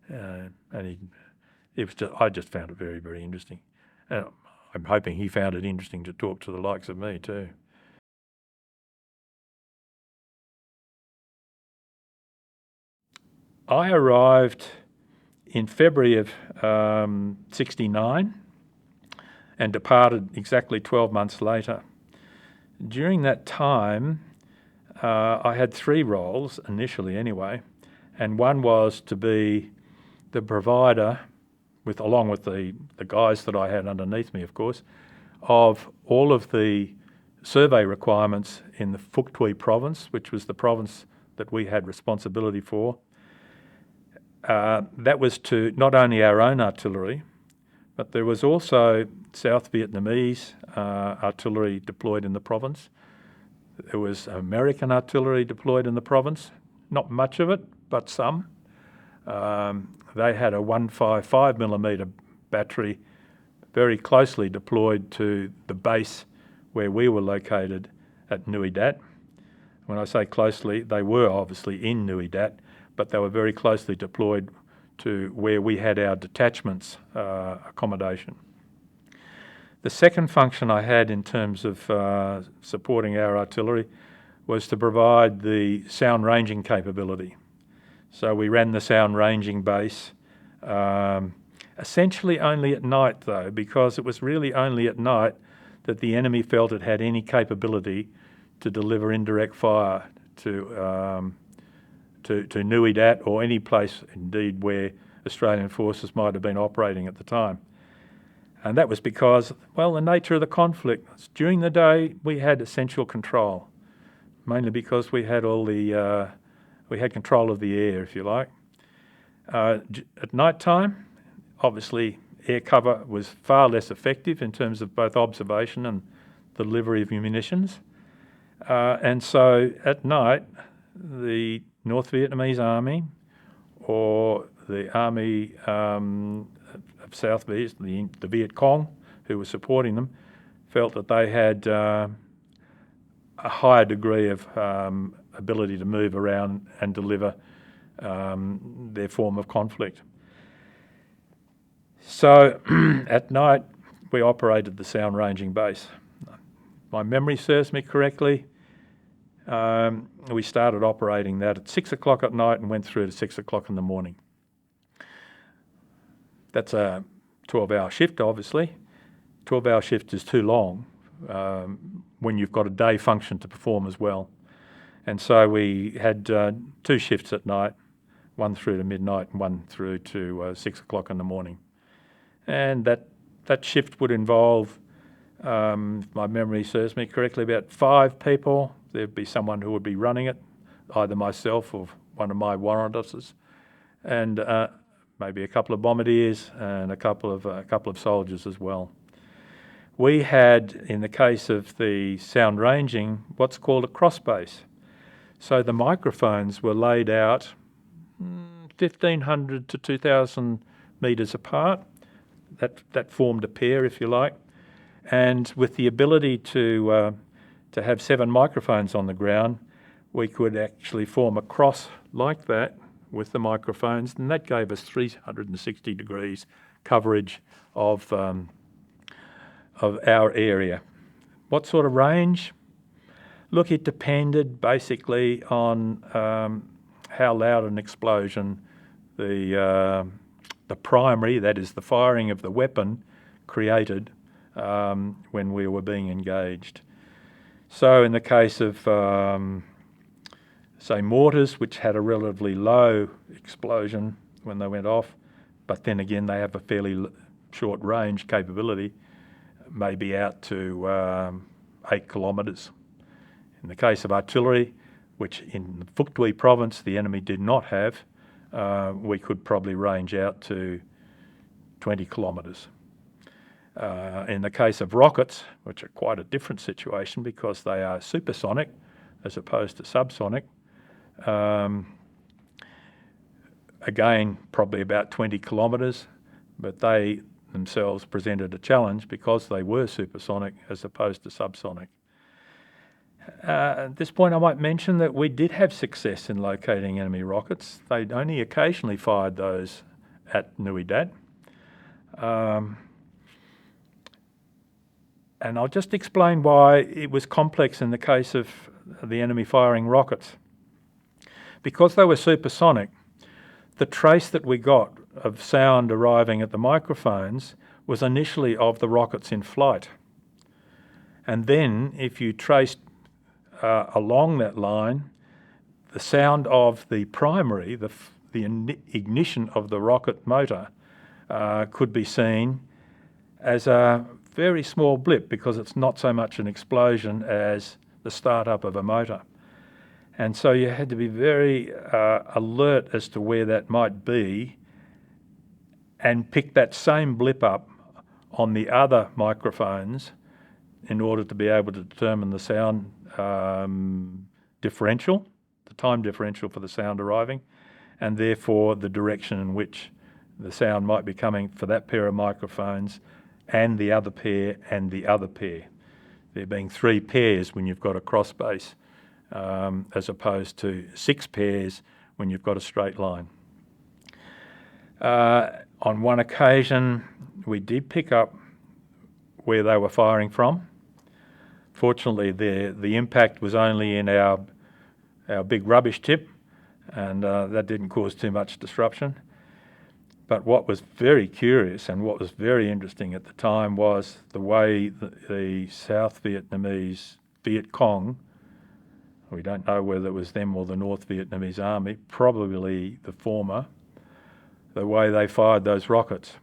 and I just found it very, very interesting. And I'm hoping he found it interesting to talk to the likes of me too. I arrived in February of '69 and departed exactly 12 months later. During that time, I had 3 roles, initially anyway, and one was to be the provider, along with the guys that I had underneath me, of course, of all of the survey requirements in the Phuoc Tuy province, which was the province that we had responsibility for. That was to not only our own artillery, but there was also South Vietnamese artillery deployed in the province. There was American artillery deployed in the province, not much of it, but some. They had a 155mm battery very closely deployed to the base where we were located at Nui Dat. When I say closely, they were obviously in Nui Dat, but they were very closely deployed to where we had our detachments accommodation. The second function I had in terms of supporting our artillery was to provide the sound ranging capability. So we ran the sound ranging base, essentially only at night though, because it was really only at night that the enemy felt it had any capability to deliver indirect fire to Nui Dat or any place indeed where Australian forces might have been operating at the time. And that was because, well, the nature of the conflict. During the day we had essential control, mainly because we had we had control of the air, if you like. At night time, obviously air cover was far less effective in terms of both observation and delivery of munitions. And so at night, the North Vietnamese Army or the Army of South Viet, the Viet Cong, who were supporting them, felt that they had a higher degree of ability to move around and deliver their form of conflict. So at night, we operated the sound ranging base. My memory serves me correctly. We started operating that at 6 o'clock at night and went through to 6 o'clock in the morning. That's a 12-hour shift, obviously. 12-hour shift is too long when you've got a day function to perform as well. And so we had 2 shifts at night, one through to midnight and one through to 6 o'clock in the morning. And that shift would involve, if my memory serves me correctly, about 5 people. There'd be someone who would be running it, either myself or one of my warrant officers, and maybe a couple of bombardiers and a couple of soldiers as well. We had, in the case of the sound ranging, what's called a cross base. So the microphones were laid out 1,500 to 2,000 metres apart. That formed a pair, if you like, and with the ability to have 7 microphones on the ground, we could actually form a cross like that with the microphones, and that gave us 360 degrees coverage of our area. What sort of range? Look, it depended basically on how loud an explosion the primary, that is the firing of the weapon, created when we were being engaged. So in the case of, say, mortars, which had a relatively low explosion when they went off, but then again they have a fairly short range capability, maybe out to 8 kilometres. In the case of artillery, which in the Phuoc Tuy province the enemy did not have, we could probably range out to 20 kilometres. In the case of rockets, which are quite a different situation because they are supersonic as opposed to subsonic, again probably about 20 kilometres, but they themselves presented a challenge because they were supersonic as opposed to subsonic. At this point I might mention that we did have success in locating enemy rockets. They'd only occasionally fired those at Nui Dat. And I'll just explain why it was complex in the case of the enemy firing rockets. Because they were supersonic, the trace that we got of sound arriving at the microphones was initially of the rockets in flight. And then if you traced along that line, the sound of the primary, the ignition of the rocket motor could be seen as a very small blip, because it's not so much an explosion as the startup of a motor. And so you had to be very alert as to where that might be and pick that same blip up on the other microphones in order to be able to determine the sound differential, the time differential for the sound arriving, and therefore the direction in which the sound might be coming for that pair of microphones and the other pair and the other pair. There being 3 pairs when you've got a cross base, as opposed to 6 pairs when you've got a straight line. On one occasion, we did pick up where they were firing from. Fortunately, the impact was only in our big rubbish tip, and that didn't cause too much disruption. But what was very curious and what was very interesting at the time was the way the South Vietnamese Viet Cong, we don't know whether it was them or the North Vietnamese Army, probably the former, the way they fired those rockets.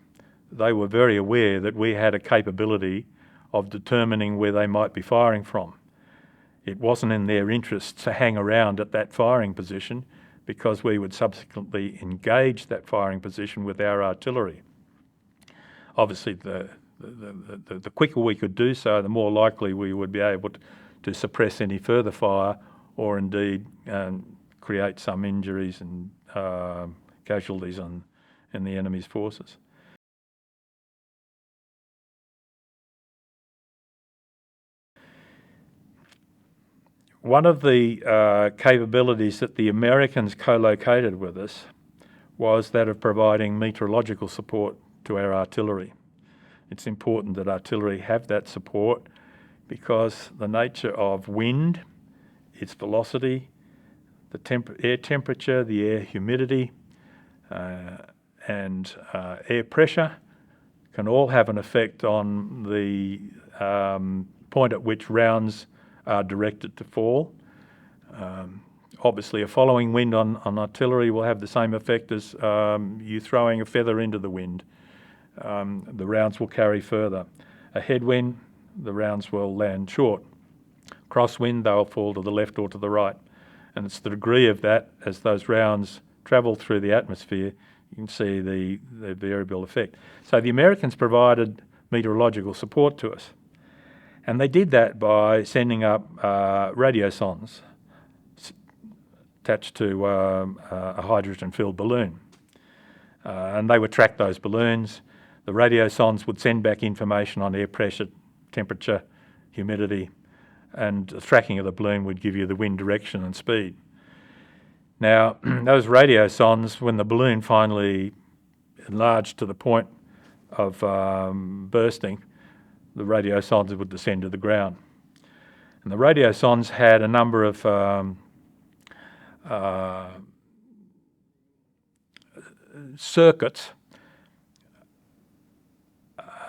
They were very aware that we had a capability of determining where they might be firing from. It wasn't in their interest to hang around at that firing position, because we would subsequently engage that firing position with our artillery. Obviously, the quicker we could do so, the more likely we would be able to suppress any further fire, or indeed create some injuries and casualties in the enemy's forces. One of the capabilities that the Americans co-located with us was that of providing meteorological support to our artillery. It's important that artillery have that support, because the nature of wind, its velocity, the air temperature, the air humidity, and air pressure can all have an effect on the point at which rounds are directed to fall. Obviously, a following wind on artillery will have the same effect as you throwing a feather into the wind. The rounds will carry further. A headwind, the rounds will land short. Crosswind, they'll fall to the left or to the right. And it's the degree of that, as those rounds travel through the atmosphere, you can see the variable effect. So the Americans provided meteorological support to us. And they did that by sending up radiosondes attached to a hydrogen-filled balloon. And they would track those balloons. The radiosondes would send back information on air pressure, temperature, humidity, and the tracking of the balloon would give you the wind direction and speed. Now, those radiosondes, when the balloon finally enlarged to the point of bursting, the radiosondes would descend to the ground. And the radiosondes had a number of circuits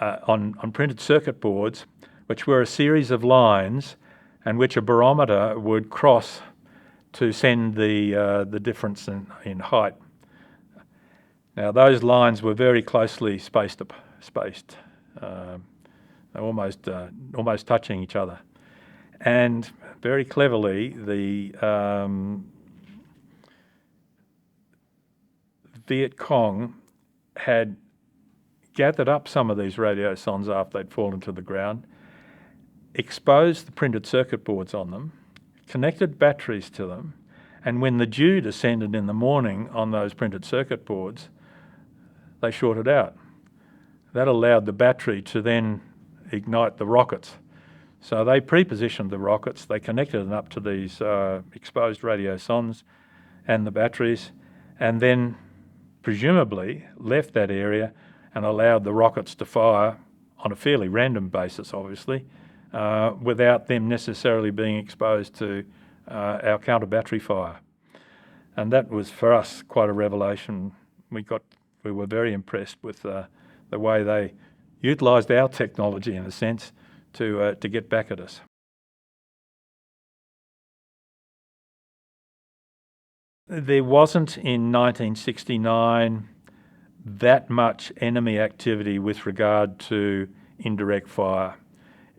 on printed circuit boards, which were a series of lines and which a barometer would cross to send the difference in height. Now, those lines were very closely spaced. Almost touching each other. And very cleverly, the Viet Cong had gathered up some of these radiosondes after they'd fallen to the ground, exposed the printed circuit boards on them, connected batteries to them, and when the dew descended in the morning on those printed circuit boards, they shorted out. That allowed the battery to then ignite the rockets. So they pre-positioned the rockets, they connected them up to these exposed radiosondes and the batteries, and then presumably left that area and allowed the rockets to fire on a fairly random basis, obviously, without them necessarily being exposed to our counter battery fire. And that was, for us, quite a revelation. We were very impressed with the way they utilised our technology, in a sense, to get back at us. There wasn't in 1969 that much enemy activity with regard to indirect fire.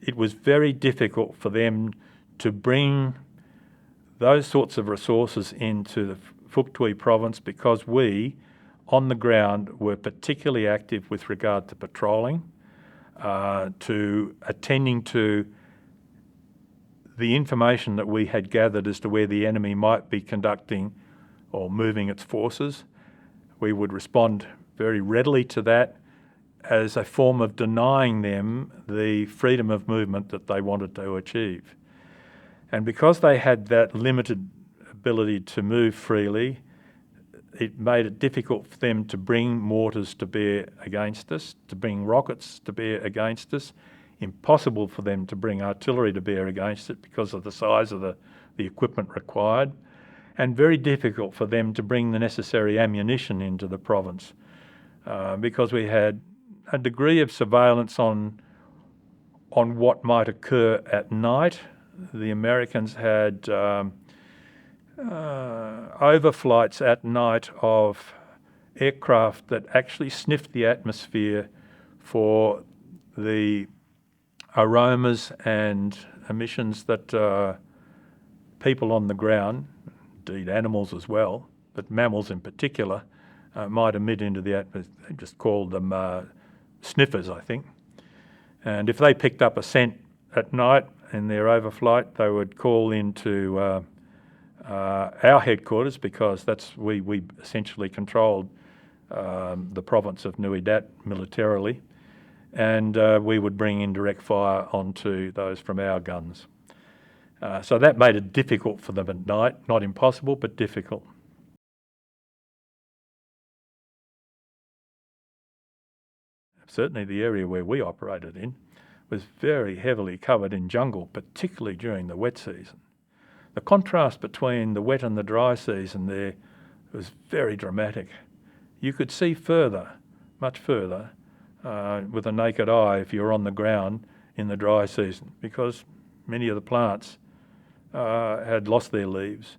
It was very difficult for them to bring those sorts of resources into the Phuoc Tuy province because we, on the ground, were particularly active with regard to patrolling, to attending to the information that we had gathered as to where the enemy might be conducting or moving its forces. We would respond very readily to that as a form of denying them the freedom of movement that they wanted to achieve. And because they had that limited ability to move freely, it made it difficult for them to bring mortars to bear against us, to bring rockets to bear against us, impossible for them to bring artillery to bear against it because of the size of the equipment required, and very difficult for them to bring the necessary ammunition into the province because we had a degree of surveillance on what might occur at night. The Americans had overflights at night of aircraft that actually sniffed the atmosphere for the aromas and emissions that people on the ground, indeed animals as well, but mammals in particular, might emit into the atmosphere. They just called them sniffers, I think. And if they picked up a scent at night in their overflight, they would call into our headquarters because we essentially controlled the province of Nui Dat militarily, and we would bring indirect fire onto those from our guns. So that made it difficult for them at night, not impossible, but difficult. Certainly the area where we operated in was very heavily covered in jungle, particularly during the wet season. The contrast between the wet and the dry season there was very dramatic. You could see further, much further, with a naked eye if you were on the ground in the dry season because many of the plants had lost their leaves.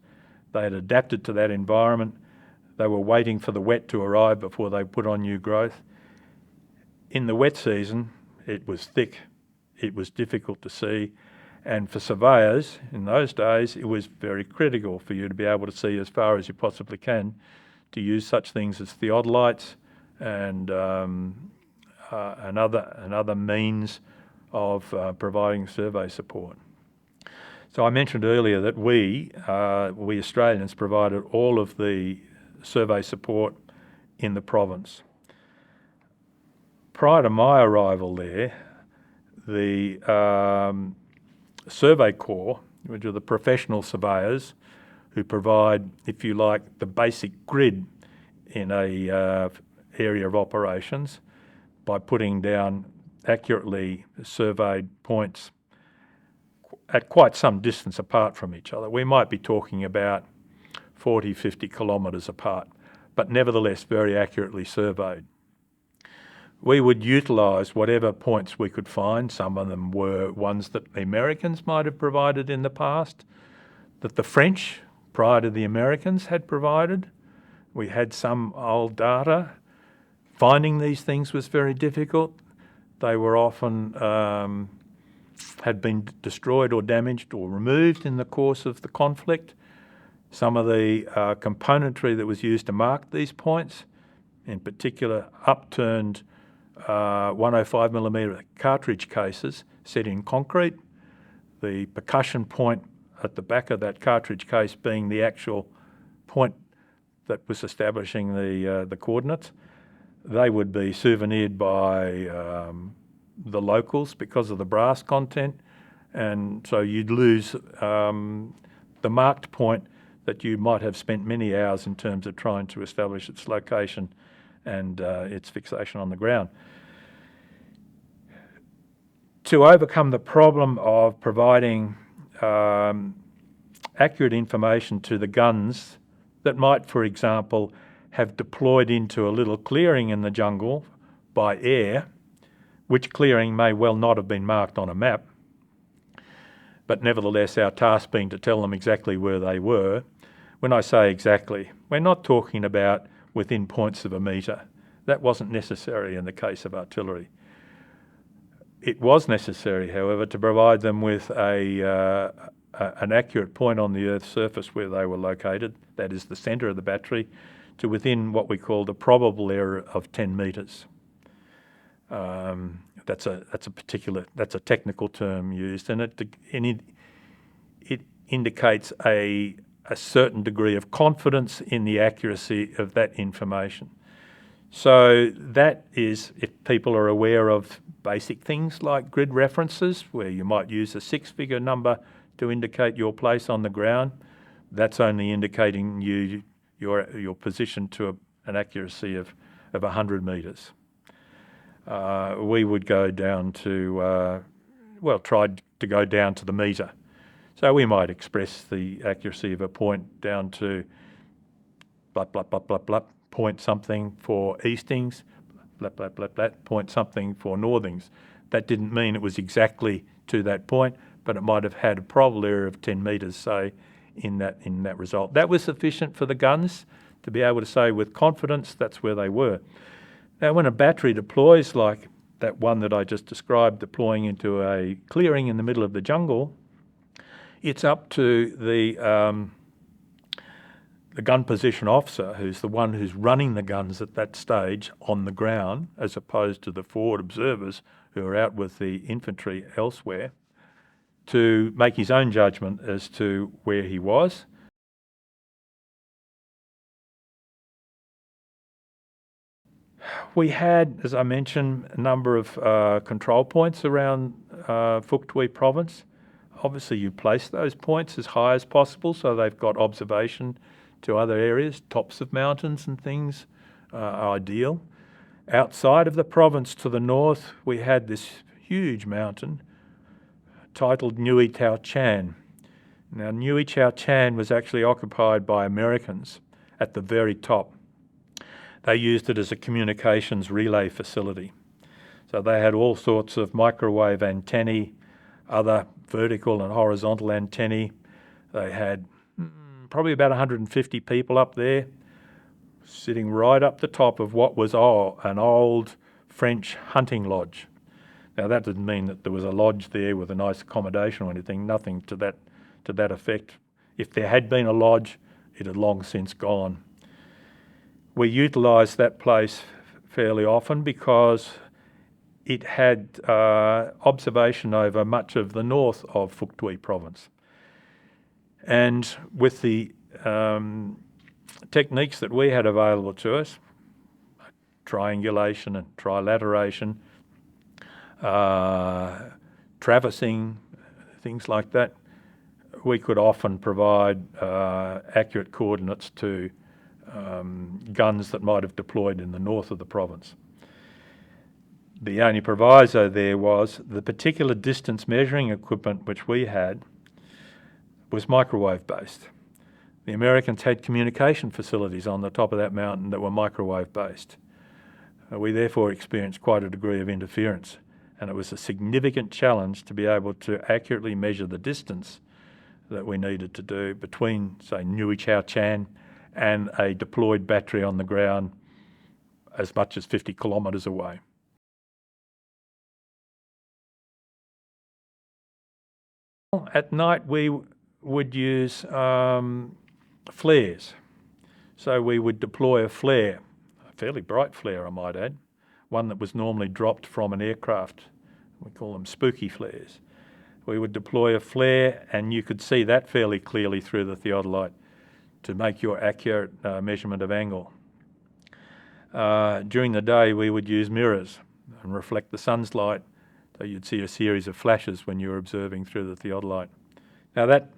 They had adapted to that environment. They were waiting for the wet to arrive before they put on new growth. In the wet season, it was thick. It was difficult to see. And for surveyors in those days, it was very critical for you to be able to see as far as you possibly can, to use such things as theodolites and other means of providing survey support. So I mentioned earlier that we Australians provided all of the survey support in the province. Prior to my arrival there, the Survey Corps, which are the professional surveyors who provide, if you like, the basic grid in a area of operations by putting down accurately surveyed points at quite some distance apart from each other. We might be talking about 40, 50 kilometres apart, but nevertheless very accurately surveyed. We would utilise whatever points we could find. Some of them were ones that the Americans might have provided in the past, that the French, prior to the Americans, had provided. We had some old data. Finding these things was very difficult. They were often had been destroyed or damaged or removed in the course of the conflict. Some of the componentry that was used to mark these points, in particular upturned 105mm cartridge cases set in concrete, the percussion point at the back of that cartridge case being the actual point that was establishing the coordinates. They would be souvenired by the locals because of the brass content, and so you'd lose the marked point that you might have spent many hours in terms of trying to establish its location and its fixation on the ground. To overcome the problem of providing accurate information to the guns that might, for example, have deployed into a little clearing in the jungle by air, which clearing may well not have been marked on a map, but nevertheless our task being to tell them exactly where they were, When I say exactly, we're not talking about within points of a metre. That wasn't necessary in the case of artillery. It was necessary, however, to provide them with an accurate point on the Earth's surface where they were located, that is the centre of the battery, to within what we call the probable error of 10 metres. That's a technical term used, and it indicates a certain degree of confidence in the accuracy of that information. So that is, if people are aware of basic things like grid references, where you might use a 6-figure number to indicate your place on the ground, that's only indicating your position to an accuracy of 100 metres. We would go down to, tried to go down to the metre. So we might express the accuracy of a point down to blah, blah, blah, blah, blah, point something for eastings, blah, blah, blah, blah, point something for northings. That didn't mean it was exactly to that point, but it might have had a probable error of 10 metres, say, in that result. That was sufficient for the guns to be able to say with confidence that's where they were. Now, when a battery deploys like that one that I just described, deploying into a clearing in the middle of the jungle, it's up to the gun position officer, who's the one who's running the guns at that stage on the ground, as opposed to the forward observers who are out with the infantry elsewhere, to make his own judgment as to where he was. We had, as I mentioned, a number of control points around Phuoc Tuy province. Obviously, you place those points as high as possible so they've got observation to other areas. Tops of mountains and things are ideal. Outside of the province to the north, we had this huge mountain titled Nui Tao Chan. Now, Nui Tao Chan was actually occupied by Americans at the very top. They used it as a communications relay facility. So they had all sorts of microwave antennae, other vertical and horizontal antennae. They had probably about 150 people up there, sitting right up the top of what was an old French hunting lodge. Now, that didn't mean that there was a lodge there with a nice accommodation or anything, nothing to that effect. If there had been a lodge, it had long since gone. We utilised that place fairly often because it had observation over much of the north of Phuoc Tuy province. And with the techniques that we had available to us, triangulation and trilateration, traversing, things like that, we could often provide accurate coordinates to guns that might have deployed in the north of the province. The only proviso there was the particular distance measuring equipment which we had was microwave based. The Americans had communication facilities on the top of that mountain that were microwave based. We therefore experienced quite a degree of interference, and it was a significant challenge to be able to accurately measure the distance that we needed to do between, say, Nui Tao Chan and a deployed battery on the ground as much as 50 kilometres away. At night we would use flares. So we would deploy a flare, a fairly bright flare I might add, one that was normally dropped from an aircraft. We call them spooky flares. We would deploy a flare and you could see that fairly clearly through the theodolite to make your accurate measurement of angle. During the day we would use mirrors and reflect the sun's light, so you'd see a series of flashes when you were observing through the theodolite. Now that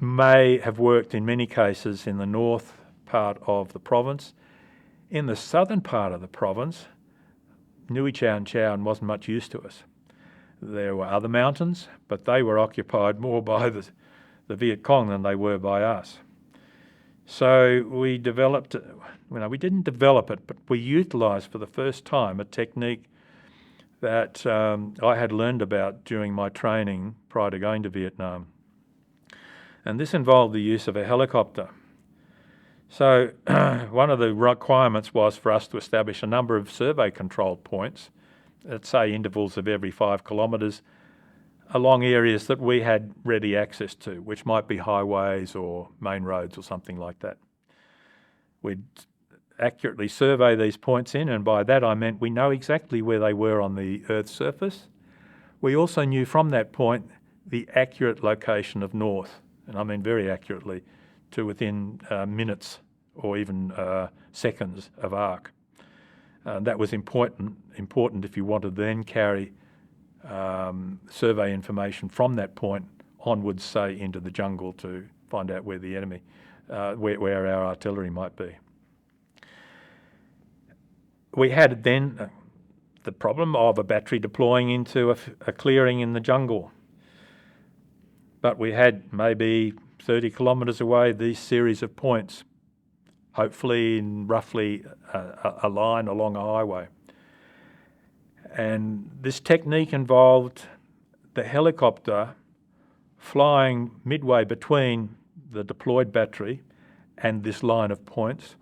may have worked in many cases in the north part of the province. In the southern part of the province, Nui Tao Chan wasn't much use to us. There were other mountains, but they were occupied more by the Viet Cong than they were by us. So we developed, we didn't develop it, but we utilised for the first time a technique that I had learned about during my training prior to going to Vietnam. And this involved the use of a helicopter. So one of the requirements was for us to establish a number of survey controlled points at, say, intervals of every 5 kilometres along areas that we had ready access to, which might be highways or main roads or something like that. We'd accurately survey these points in, and by that I meant we know exactly where they were on the Earth's surface. We also knew from that point the accurate location of north, and I mean very accurately, to within minutes or even seconds of arc. That was important if you wanted to then carry survey information from that point onwards, say, into the jungle to find out where the enemy, where our artillery might be. We had then the problem of a battery deploying into a clearing in the jungle. But we had maybe 30 kilometres away these series of points, hopefully in roughly a line along a highway. And this technique involved the helicopter flying midway between the deployed battery and this line of points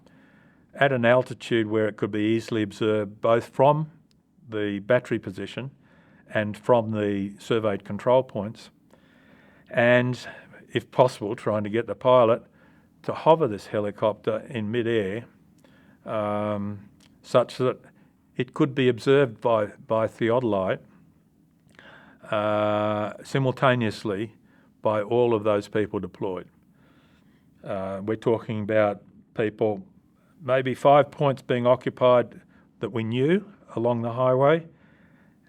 at an altitude where it could be easily observed both from the battery position and from the surveyed control points, and if possible trying to get the pilot to hover this helicopter in mid-air such that it could be observed by theodolite simultaneously by all of those people deployed. We're talking about people, maybe 5 points being occupied that we knew along the highway,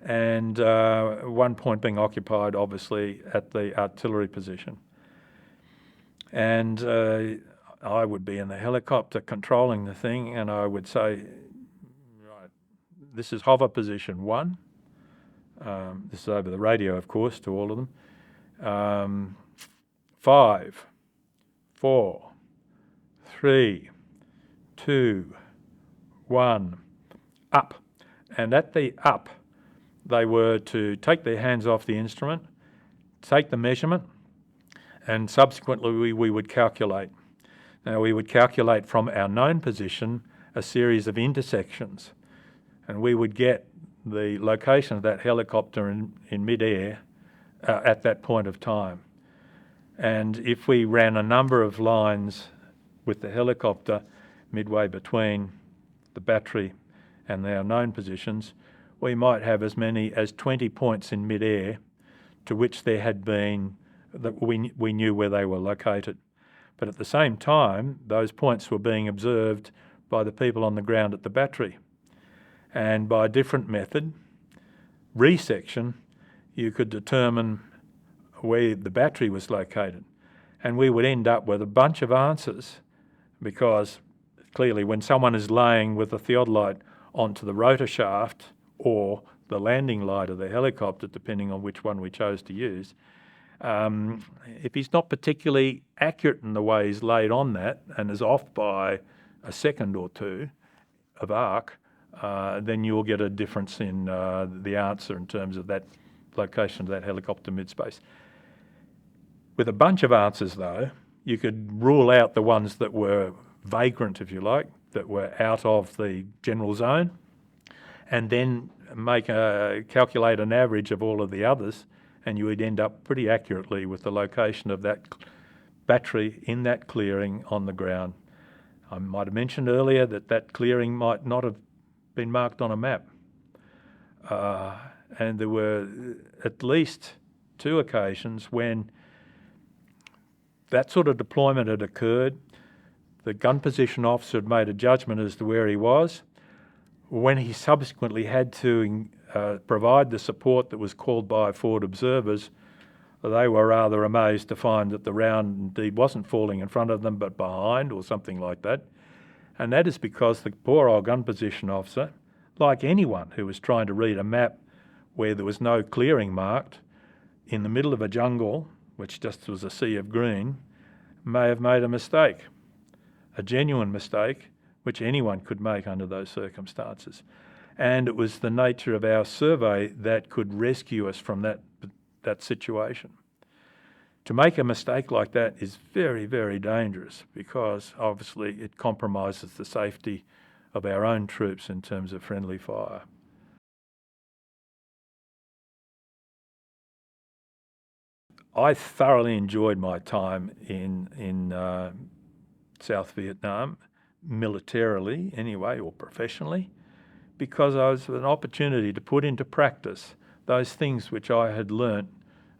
and 1 point being occupied obviously at the artillery position. And I would be in the helicopter controlling the thing, and I would say, right, this is hover position 1. This is over the radio, of course, to all of them. 5, 4, 3, 2, 1, up. And at the up, they were to take their hands off the instrument, take the measurement, and subsequently we would calculate. Now we would calculate from our known position a series of intersections, and we would get the location of that helicopter in mid-air at that point of time. And if we ran a number of lines with the helicopter midway between the battery and our known positions, we might have as many as 20 points in mid-air to which there had been, that we knew where they were located. But at the same time, those points were being observed by the people on the ground at the battery. And by a different method, resection, you could determine where the battery was located. And we would end up with a bunch of answers, because clearly when someone is laying with a theodolite onto the rotor shaft or the landing light of the helicopter, depending on which one we chose to use, if he's not particularly accurate in the way he's laid on that and is off by a second or two of arc, then you'll get a difference in the answer in terms of that location of that helicopter mid-space. With a bunch of answers, though, you could rule out the ones that were vagrant, if you like, that were out of the general zone, and then calculate an average of all of the others, and you would end up pretty accurately with the location of that battery in that clearing on the ground. I might have mentioned earlier that clearing might not have been marked on a map. And there were at least 2 occasions when that sort of deployment had occurred. The gun position officer had made a judgment as to where he was. When he subsequently had to provide the support that was called by forward observers, they were rather amazed to find that the round indeed wasn't falling in front of them but behind or something like that. And that is because the poor old gun position officer, like anyone who was trying to read a map where there was no clearing marked in the middle of a jungle, which just was a sea of green, may have made a mistake, a genuine mistake, which anyone could make under those circumstances. And it was the nature of our survey that could rescue us from that situation. To make a mistake like that is very, very dangerous because obviously it compromises the safety of our own troops in terms of friendly fire. I thoroughly enjoyed my time in South Vietnam, militarily anyway, or professionally, because I was an opportunity to put into practice those things which I had learnt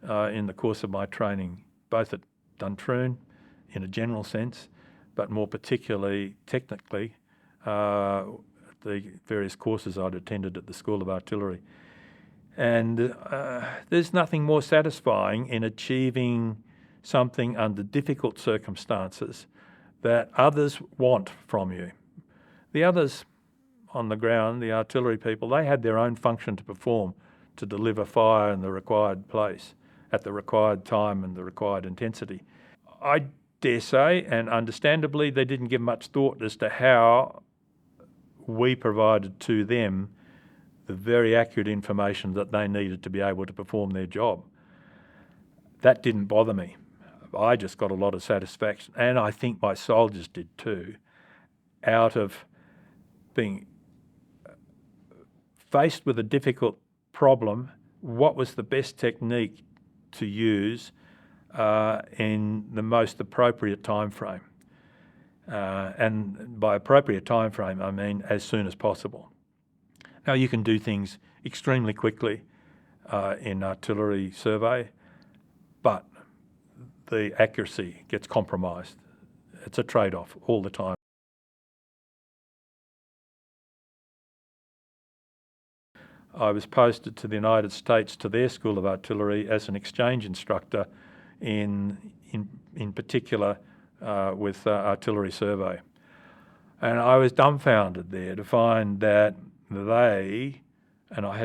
in the course of my training, both at Duntroon in a general sense, but more particularly technically, the various courses I'd attended at the School of Artillery. And there's nothing more satisfying in achieving something under difficult circumstances that others want from you. The others on the ground, the artillery people, they had their own function to perform to deliver fire in the required place, at the required time and the required intensity. I dare say, and understandably, they didn't give much thought as to how we provided to them the very accurate information that they needed to be able to perform their job. That didn't bother me. I just got a lot of satisfaction, and I think my soldiers did too, out of being faced with a difficult problem. What was the best technique to use in the most appropriate time frame? And by appropriate time frame, I mean as soon as possible. Now, you can do things extremely quickly in artillery survey, but the accuracy gets compromised. It's a trade-off all the time. I was posted to the United States to their School of Artillery as an exchange instructor in particular with artillery survey. And I was dumbfounded there to find that they, and I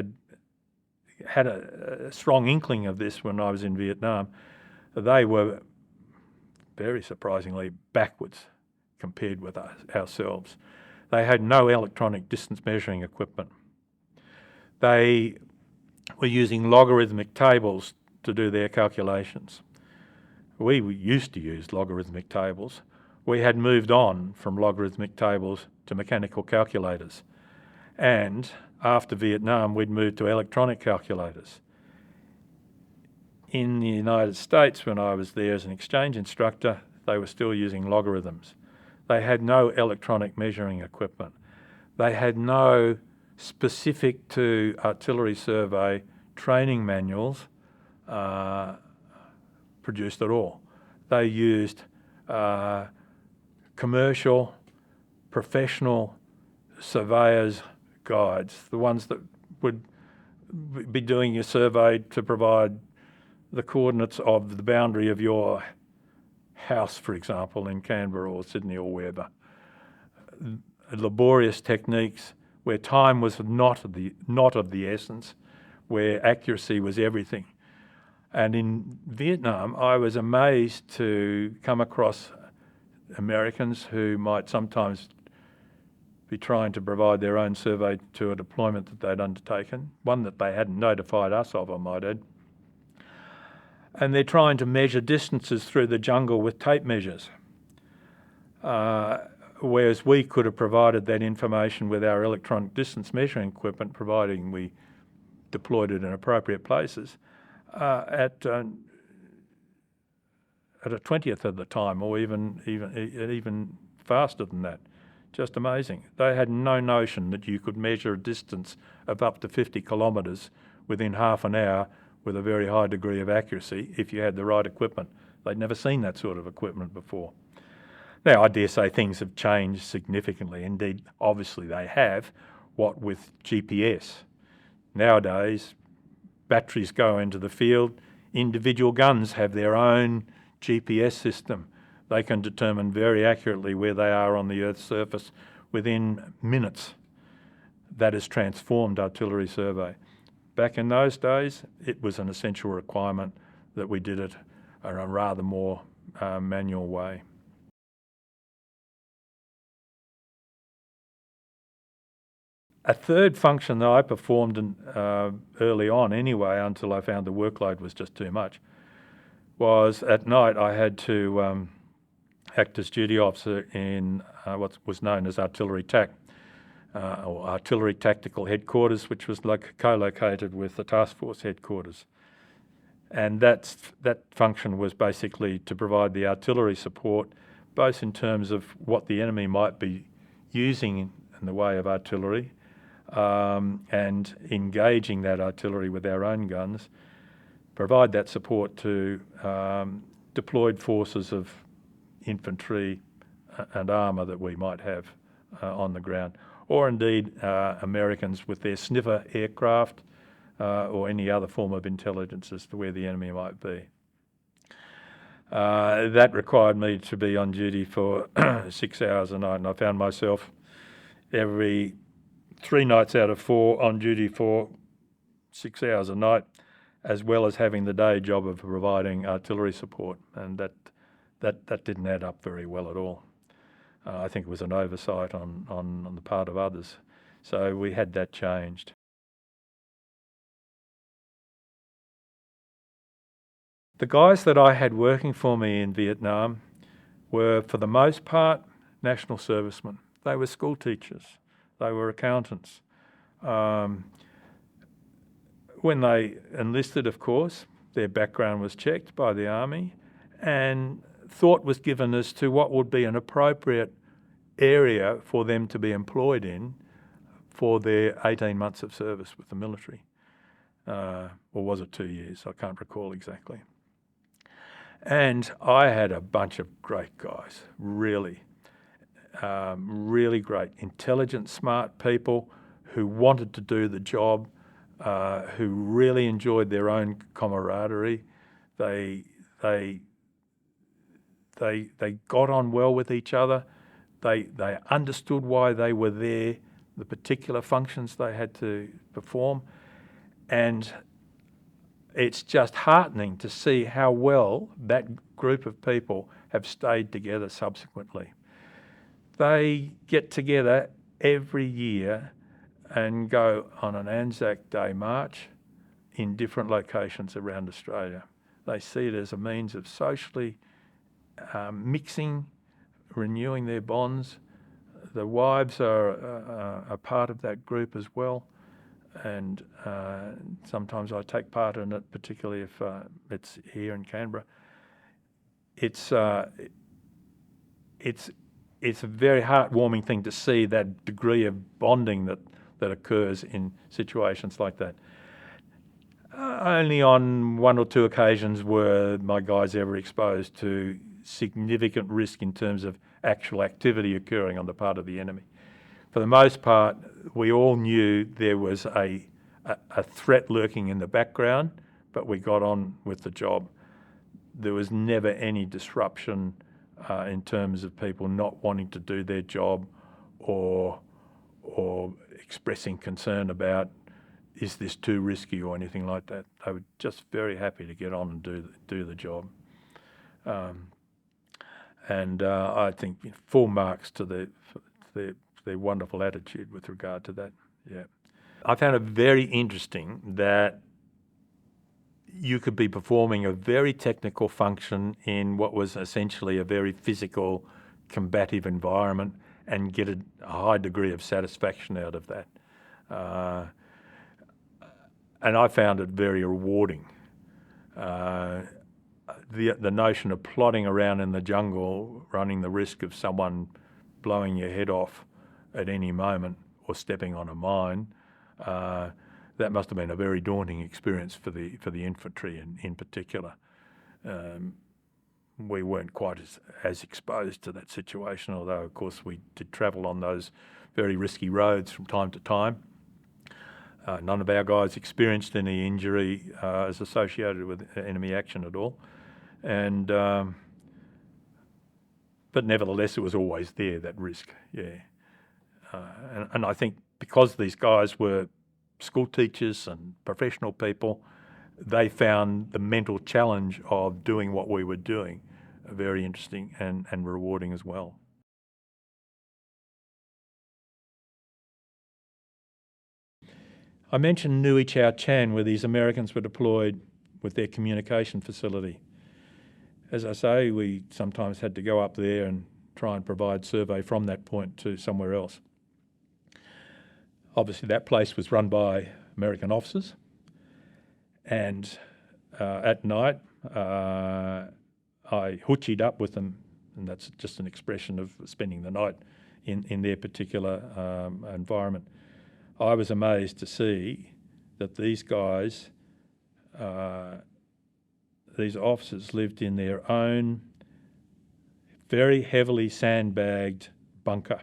had a strong inkling of this when I was in Vietnam, they were very surprisingly backwards compared with ourselves. They had no electronic distance measuring equipment. They were using logarithmic tables to do their calculations. We used to use logarithmic tables. We had moved on from logarithmic tables to mechanical calculators. And after Vietnam, we'd moved to electronic calculators. In the United States, when I was there as an exchange instructor, they were still using logarithms. They had no electronic measuring equipment. They had no specific to artillery survey training manuals produced at all. They used commercial, professional surveyors' guides, the ones that would be doing your survey to provide the coordinates of the boundary of your house, for example, in Canberra or Sydney or wherever. Laborious techniques where time was not of the essence, where accuracy was everything. And in Vietnam, I was amazed to come across Americans who might sometimes be trying to provide their own survey to a deployment that they'd undertaken, one that they hadn't notified us of, I might add. And they're trying to measure distances through the jungle with tape measures, whereas we could have provided that information with our electronic distance measuring equipment, providing we deployed it in appropriate places, at a 20th of the time, or even faster than that. Just amazing. They had no notion that you could measure a distance of up to 50 kilometres within half an hour with a very high degree of accuracy if you had the right equipment. They'd never seen that sort of equipment before. Now, I dare say things have changed significantly. Indeed, obviously they have, what with GPS. Nowadays, batteries go into the field. Individual guns have their own GPS system. They can determine very accurately where they are on the Earth's surface within minutes. That has transformed artillery survey. Back in those days, it was an essential requirement that we did it in a rather more manual way. A third function that I performed early on anyway, until I found the workload was just too much, was at night I had to act as duty officer in what was known as Artillery TAC, or Artillery Tactical Headquarters, which was co-located with the Task Force headquarters. And that function was basically to provide the artillery support, both in terms of what the enemy might be using in the way of artillery, and engaging that artillery with our own guns, provide that support to deployed forces of infantry and armour that we might have on the ground, or indeed Americans with their sniffer aircraft, or any other form of intelligence as to where the enemy might be. That required me to be on duty for 6 hours a night, and I found myself every 3 nights out of 4 on duty for 6 hours a night, as well as having the day job of providing artillery support, and that didn't add up very well at all. I think it was an oversight on the part of others, so we had that changed. The guys that I had working for me in Vietnam were, for the most part, national servicemen. They were school teachers, they were accountants. When they enlisted, of course, their background was checked by the Army, and thought was given as to what would be an appropriate area for them to be employed in for their 18 months of service with the military. Or was it 2 years? I can't recall exactly. And I had a bunch of great guys, really great, intelligent, smart people who wanted to do the job, who really enjoyed their own camaraderie. They got on well with each other. They understood why they were there, the particular functions they had to perform, and it's just heartening to see how well that group of people have stayed together subsequently. They get together every year and go on an Anzac Day march in different locations around Australia. They see it as a means of socially mixing, renewing their bonds. The wives are a part of that group as well, and sometimes I take part in it, particularly if it's here in Canberra. It's a very heartwarming thing to see that degree of bonding that occurs in situations like that. Only on 1 or 2 occasions were my guys ever exposed to significant risk in terms of actual activity occurring on the part of the enemy. For the most part, we all knew there was a threat lurking in the background, but we got on with the job. There was never any disruption in terms of people not wanting to do their job or expressing concern about, is this too risky or anything like that. They were just very happy to get on and do the job. I think full marks to their wonderful attitude with regard to that. Yeah, I found it very interesting that you could be performing a very technical function in what was essentially a very physical, combative environment and get a high degree of satisfaction out of that. And I found it very rewarding. The notion of plodding around in the jungle, running the risk of someone blowing your head off at any moment or stepping on a mine, that must have been a very daunting experience for the infantry in particular. We weren't quite as exposed to that situation, although of course we did travel on those very risky roads from time to time. None of our guys experienced any injury as associated with enemy action at all. But nevertheless, it was always there, that risk, yeah. And I think because these guys were school teachers and professional people, they found the mental challenge of doing what we were doing very interesting and rewarding as well. I mentioned Nui Chau Chan, where these Americans were deployed with their communication facility. as I say, we sometimes had to go up there and try and provide survey from that point to somewhere else. Obviously, that place was run by American officers, and at night I hoochied up with them, and that's just an expression of spending the night in their particular environment. I was amazed to see that these guys, these officers, lived in their own very heavily sandbagged bunker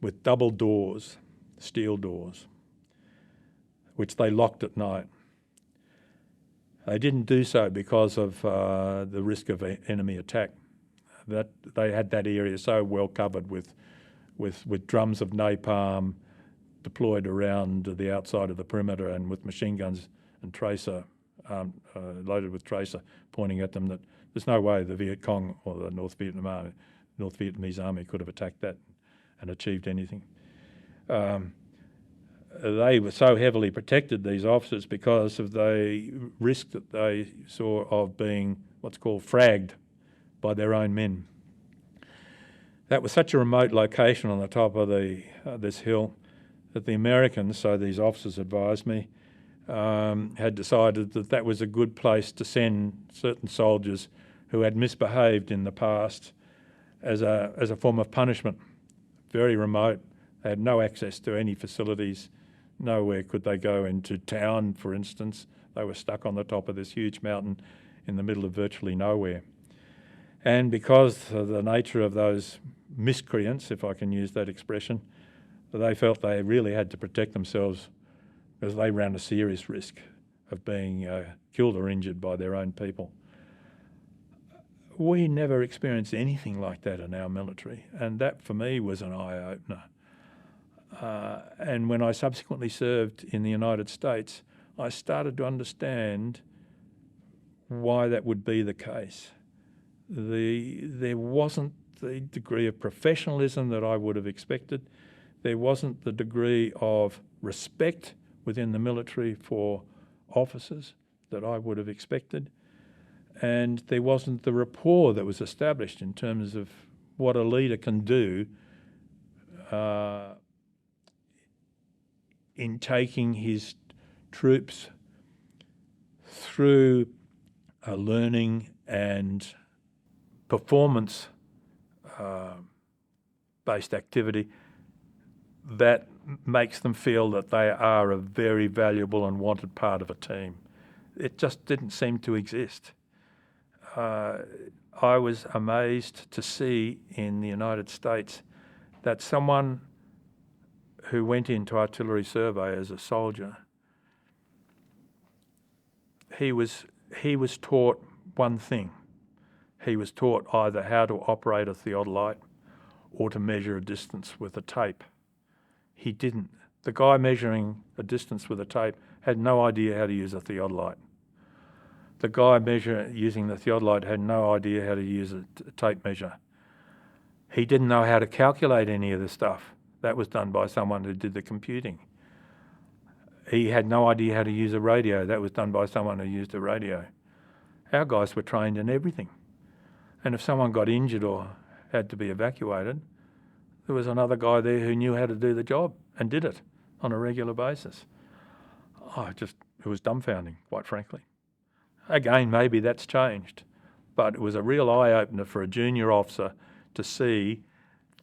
with double doors, steel doors, which they locked at night. They didn't do so because of the risk of enemy attack. That they had that area so well covered with drums of napalm deployed around the outside of the perimeter, and with machine guns and tracer loaded with tracer pointing at them, that there's no way the Viet Cong or the North Vietnamese army could have attacked that and achieved anything. They were so heavily protected, these officers, because of the risk that they saw of being what's called fragged by their own men. That was such a remote location on the top of this hill that the Americans, so these officers advised me, had decided that that was a good place to send certain soldiers who had misbehaved in the past as a form of punishment. Very remote. They had no access to any facilities. Nowhere could they go into town, for instance. They were stuck on the top of this huge mountain in the middle of virtually nowhere. And because of the nature of those miscreants, if I can use that expression, they felt they really had to protect themselves because they ran a serious risk of being killed or injured by their own people. We never experienced anything like that in our military, and that for me was an eye-opener. And when I subsequently served in the United States, I started to understand why that would be the case. There wasn't the degree of professionalism that I would have expected. There wasn't the degree of respect within the military for officers that I would have expected. And there wasn't the rapport that was established in terms of what a leader can do in taking his troops through a learning and performance-based activity that makes them feel that they are a very valuable and wanted part of a team. It just didn't seem to exist. I was amazed to see in the United States that someone who went into artillery survey as a soldier, he was taught one thing. He was taught either how to operate a theodolite or to measure a distance with a tape. He didn't. The guy measuring a distance with a tape had no idea how to use a theodolite. The guy using the theodolite had no idea how to use a tape measure. He didn't know how to calculate any of the stuff. That was done by someone who did the computing. He had no idea how to use a radio. That was done by someone who used a radio. Our guys were trained in everything. And if someone got injured or had to be evacuated, there was another guy there who knew how to do the job and did it on a regular basis. It was dumbfounding, quite frankly. Again, maybe that's changed, but it was a real eye-opener for a junior officer to see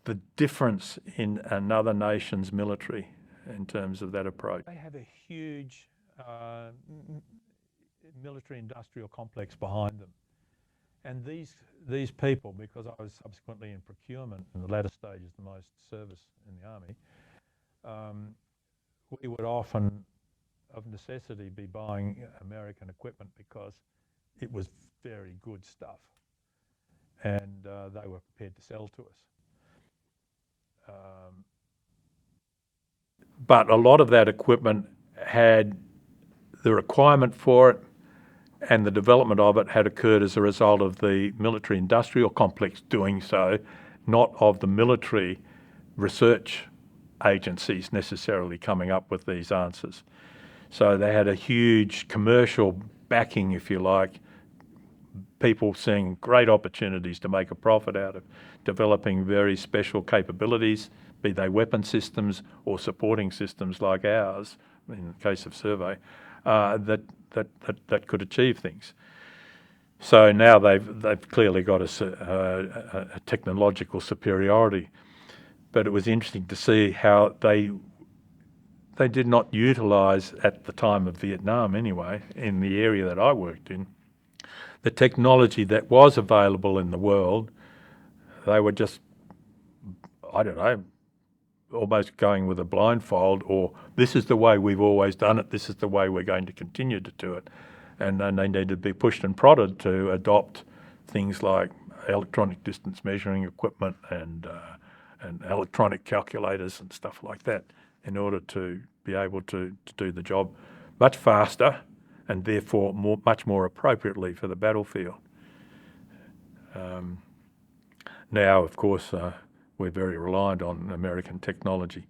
the difference in another nation's military in terms of that approach. They have a huge military-industrial complex behind them. And these people, because I was subsequently in procurement in the latter stages, the most service in the army, we would often, of necessity, be buying American equipment because it was very good stuff, and they were prepared to sell to us. But a lot of that equipment had the requirement for it, and the development of it had occurred as a result of the military-industrial complex doing so, not of the military research agencies necessarily coming up with these answers. So they had a huge commercial backing, if you like, people seeing great opportunities to make a profit out of developing very special capabilities, be they weapon systems or supporting systems like ours, in the case of Survey, that could achieve things. So now they've clearly got a technological superiority. But it was interesting to see how they did not utilise, at the time of Vietnam anyway, in the area that I worked in, the technology that was available in the world. They were just, I don't know, almost going with a blindfold, or this is the way we've always done it, this is the way we're going to continue to do it. And then they need to be pushed and prodded to adopt things like electronic distance measuring equipment and electronic calculators and stuff like that, in order to be able to do the job much faster and therefore much more appropriately for the battlefield. Now, of course, we're very reliant on American technology.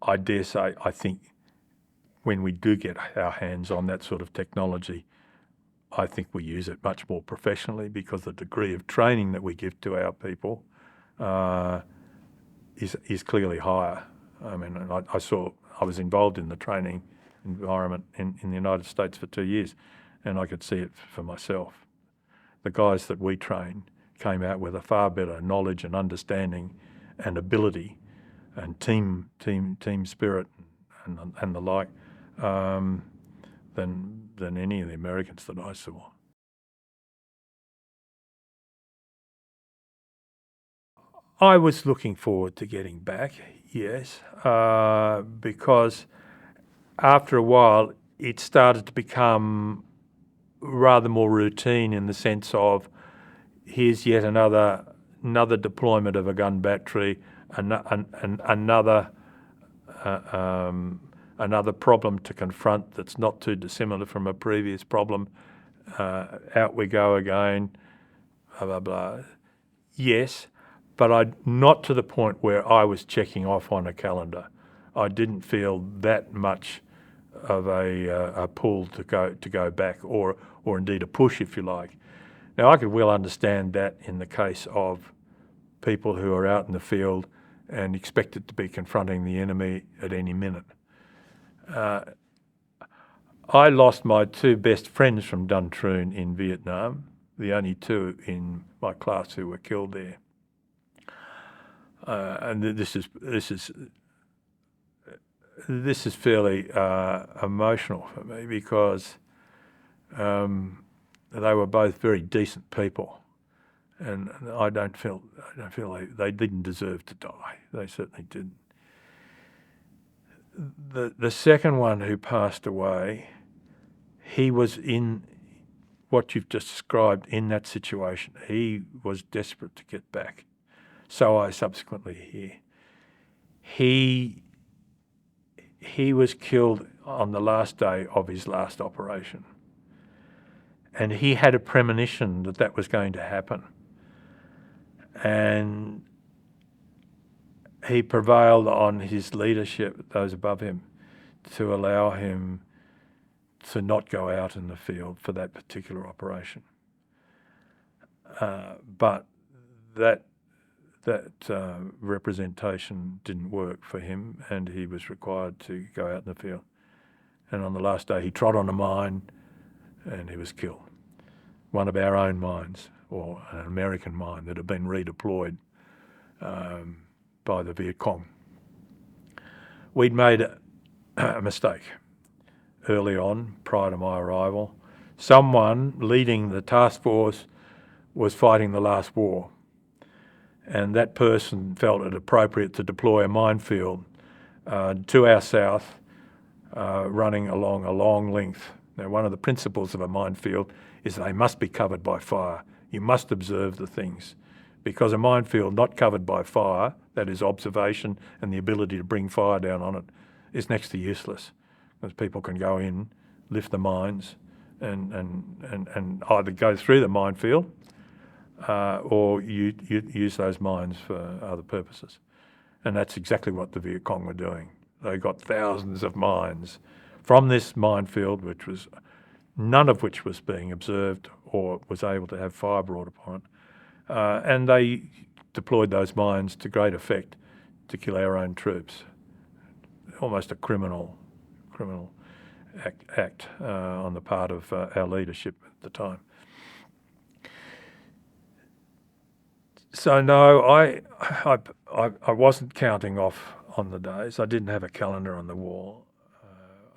I dare say, I think when we do get our hands on that sort of technology, I think we use it much more professionally, because the degree of training that we give to our people is clearly higher. I mean, I was involved in the training environment in the United States for 2 years, and I could see it for myself. The guys that we trained came out with a far better knowledge and understanding and ability and team spirit and the like than any of the Americans that I saw. I was looking forward to getting back, yes, because after a while it started to become rather more routine, in the sense of, here's yet another deployment of a gun battery, another problem to confront that's not too dissimilar from a previous problem. Out we go again, blah, blah, blah. Yes, but not to the point where I was checking off on a calendar. I didn't feel that much of a pull to go back, or indeed a push, if you like. Now, I could well understand that in the case of people who are out in the field and expected to be confronting the enemy at any minute. I lost my two best friends from Duntroon in Vietnam, the only two in my class who were killed there. And this is fairly emotional for me, because they were both very decent people, and I don't feel they didn't deserve to die. They certainly didn't. The second one who passed away, he was in what you've just described, in that situation. He was desperate to get back. So I subsequently hear. He was killed on the last day of his last operation. And he had a premonition that was going to happen. And he prevailed on his leadership, those above him, to allow him to not go out in the field for that particular operation. But that representation didn't work for him, and he was required to go out in the field. And on the last day, he trod on a mine and he was killed. One of our own mines, or an American mine that had been redeployed by the Viet Cong. We'd made a mistake early on, prior to my arrival. Someone leading the task force was fighting the last war, and that person felt it appropriate to deploy a minefield to our south, running along a long length. Now, one of the principles of a minefield is they must be covered by fire. You must observe the things, because a minefield not covered by fire, that is observation and the ability to bring fire down on it, is next to useless, because people can go in, lift the mines, and either go through the minefield or you use those mines for other purposes. And that's exactly what the Viet Cong were doing. They got thousands of mines from this minefield, none of which was being observed or was able to have fire brought upon it. And they deployed those mines to great effect to kill our own troops. Almost a criminal act on the part of our leadership at the time. So no, I wasn't counting off on the days. I didn't have a calendar on the wall.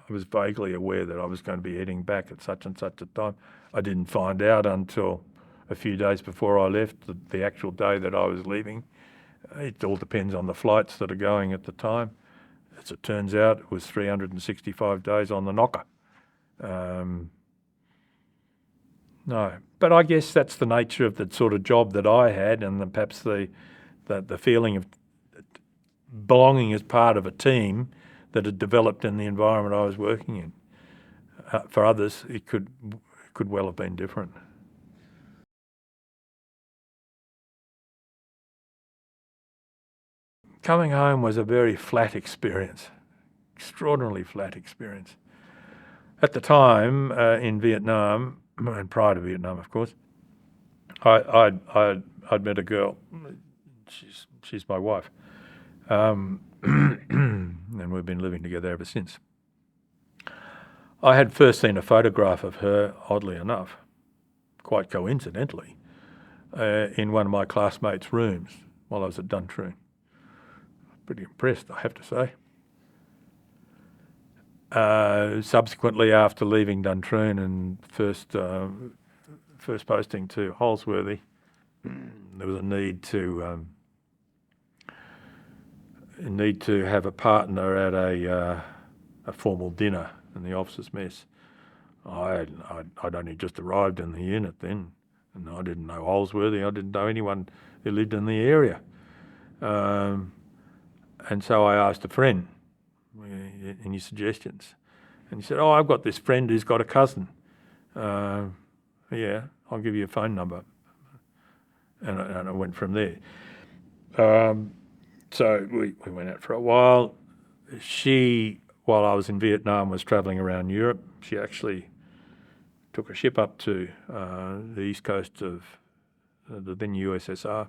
I was vaguely aware that I was going to be heading back at such and such a time. I didn't find out until a few days before I left, the actual day that I was leaving. It all depends on the flights that are going at the time. As it turns out, it was 365 days on the knocker. No, but I guess that's the nature of the sort of job that I had, and perhaps the feeling of belonging as part of a team that had developed in the environment I was working in. For others, it could well have been different. Coming home was a very flat experience, extraordinarily flat experience. At the time, in Vietnam, and prior to Vietnam, of course, I'd met a girl. She's my wife, and we've been living together ever since. I had first seen a photograph of her, oddly enough, quite coincidentally, in one of my classmates' rooms while I was at Duntroon. Pretty impressed, I have to say. Subsequently, after leaving Duntroon and first posting to Holsworthy, there was a need to have a partner at a formal dinner in the officers' mess. I'd only just arrived in the unit then, and I didn't know Holsworthy. I didn't know anyone who lived in the area, and so I asked a friend, any suggestions? And he said, "Oh, I've got this friend who's got a cousin. Yeah, I'll give you a phone number." And I went from there. So we went out for a while. She, while I was in Vietnam, was travelling around Europe. She actually took a ship up to the east coast of the then USSR,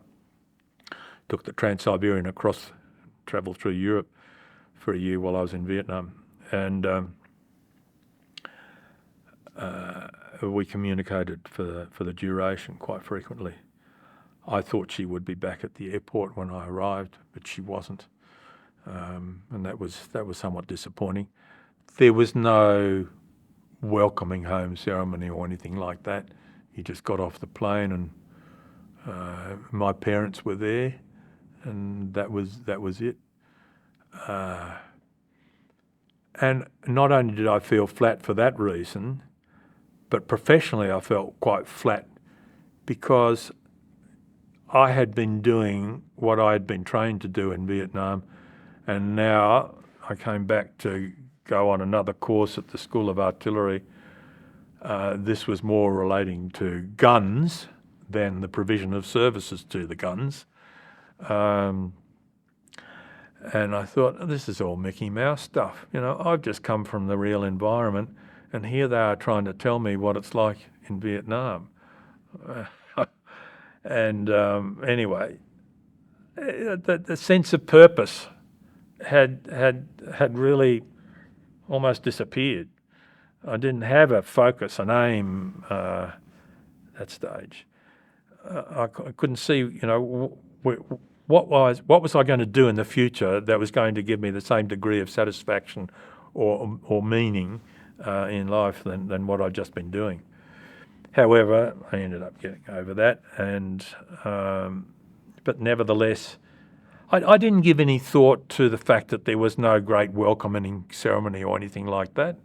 took the Trans-Siberian across, travelled through Europe for a year while I was in Vietnam, and we communicated for the duration quite frequently. I thought she would be back at the airport when I arrived, but she wasn't, and that was somewhat disappointing. There was no welcoming home ceremony or anything like that. You just got off the plane, and my parents were there, and that was it. And not only did I feel flat for that reason, but professionally I felt quite flat because I had been doing what I had been trained to do in Vietnam, and now I came back to go on another course at the School of Artillery. This was more relating to guns than the provision of services to the guns. And I thought, this is all Mickey Mouse stuff. You know, I've just come from the real environment, and here they are trying to tell me what it's like in Vietnam. And anyway, the sense of purpose had really almost disappeared. I didn't have a focus, an aim at that stage. I couldn't see, you know, what was I going to do in the future that was going to give me the same degree of satisfaction or meaning in life than what I'd just been doing. However, I ended up getting over that, and but nevertheless, I didn't give any thought to the fact that there was no great welcoming ceremony or anything like that.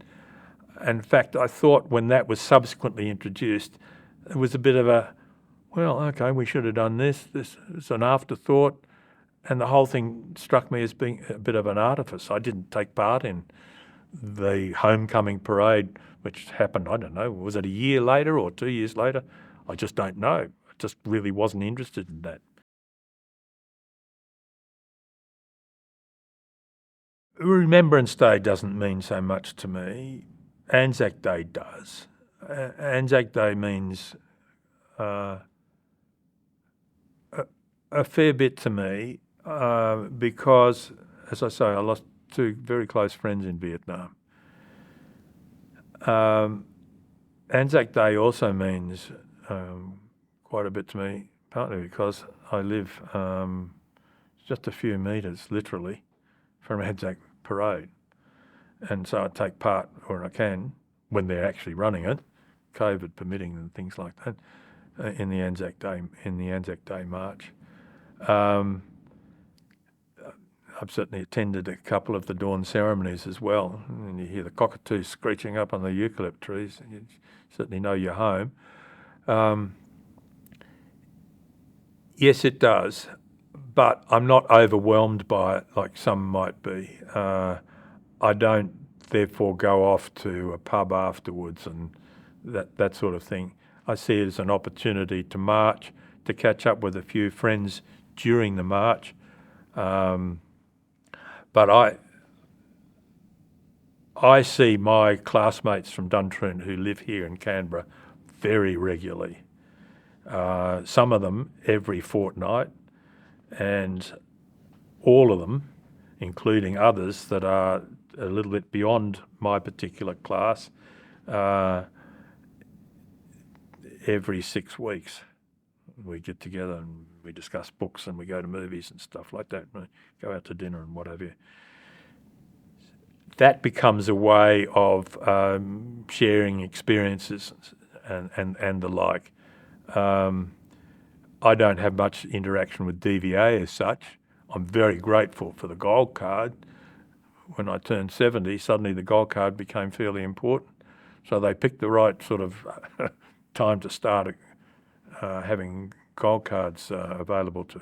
In fact, I thought when that was subsequently introduced, it was a bit of a, well, okay, we should have done this. This is an afterthought, and the whole thing struck me as being a bit of an artifice. I didn't take part in the homecoming parade, which happened, I don't know, was it a year later or 2 years later? I just don't know. I just really wasn't interested in that. Remembrance Day doesn't mean so much to me. Anzac Day does. Anzac Day means a fair bit to me because, as I say, I lost two very close friends in Vietnam. Anzac Day also means quite a bit to me, partly because I live just a few metres, literally, from Anzac Parade. And so I take part, or I can, when they're actually running it, COVID permitting and things like that, in the Anzac Day March. I've certainly attended a couple of the dawn ceremonies as well, and you hear the cockatoos screeching up on the eucalypt trees, and you certainly know you're home. Yes, it does, but I'm not overwhelmed by it like some might be. I don't therefore go off to a pub afterwards and that sort of thing. I see it as an opportunity to march, to catch up with a few friends during the march. But I see my classmates from Duntroon who live here in Canberra very regularly. Some of them every fortnight, and all of them, including others that are a little bit beyond my particular class, every 6 weeks. We get together and we discuss books and we go to movies and stuff like that. And we go out to dinner and what have you. That becomes a way of sharing experiences and the like. I don't have much interaction with DVA as such. I'm very grateful for the gold card. When I turned 70, suddenly the gold card became fairly important. So they picked the right sort of time to start having gold cards available to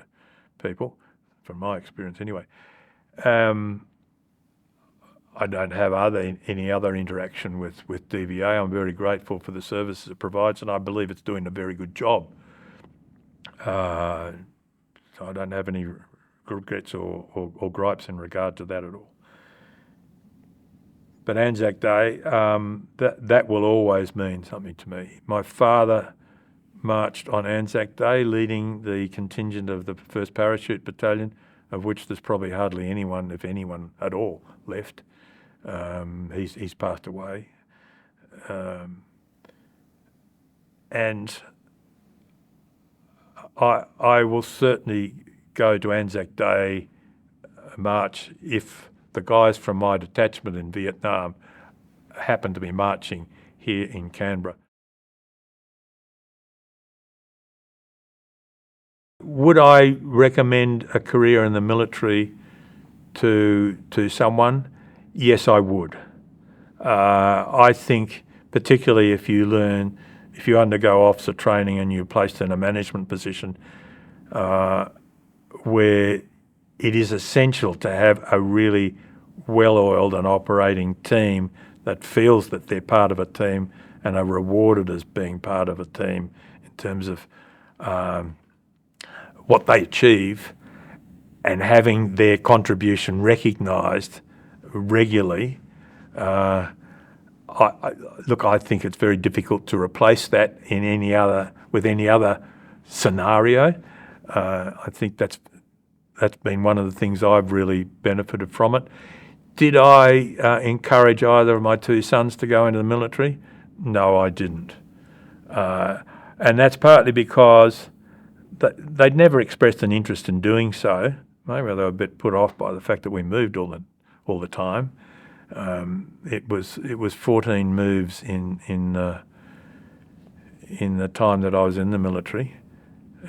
people, from my experience anyway. I don't have any other interaction with DVA. I'm very grateful for the services it provides, and I believe it's doing a very good job. So I don't have any regrets or gripes in regard to that at all. But Anzac Day, that will always mean something to me. My father marched on Anzac Day, leading the contingent of the 1st Parachute Battalion, of which there's probably hardly anyone, if anyone at all, left. He's passed away. And I will certainly go to Anzac Day march if the guys from my detachment in Vietnam happen to be marching here in Canberra. Would I recommend a career in the military to someone? Yes, I would. I think particularly if you undergo officer training and you're placed in a management position where it is essential to have a really well-oiled and operating team that feels that they're part of a team and are rewarded as being part of a team in terms of what they achieve and having their contribution recognised regularly. I think it's very difficult to replace that with any other scenario. I think that's been one of the things I've really benefited from it. Did I encourage either of my two sons to go into the military? No, I didn't. And that's partly because they'd never expressed an interest in doing so. Maybe they were a bit put off by the fact that we moved all the time. It was 14 moves in the time that I was in the military.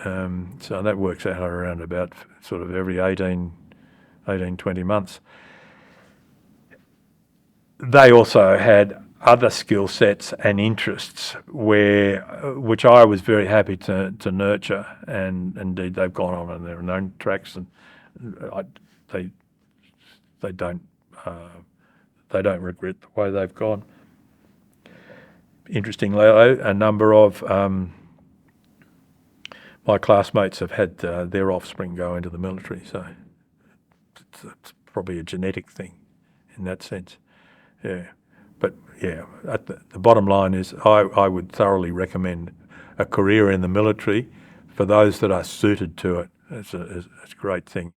So that works out around about sort of every 18, 20 months. They also had other skill sets and interests which I was very happy to nurture, and indeed they've gone on their own tracks, and they don't regret the way they've gone. Interestingly, a number of my classmates have had their offspring go into the military, so it's probably a genetic thing in that sense. Yeah, but yeah, the bottom line is I would thoroughly recommend a career in the military, for those that are suited to it, it's a great thing.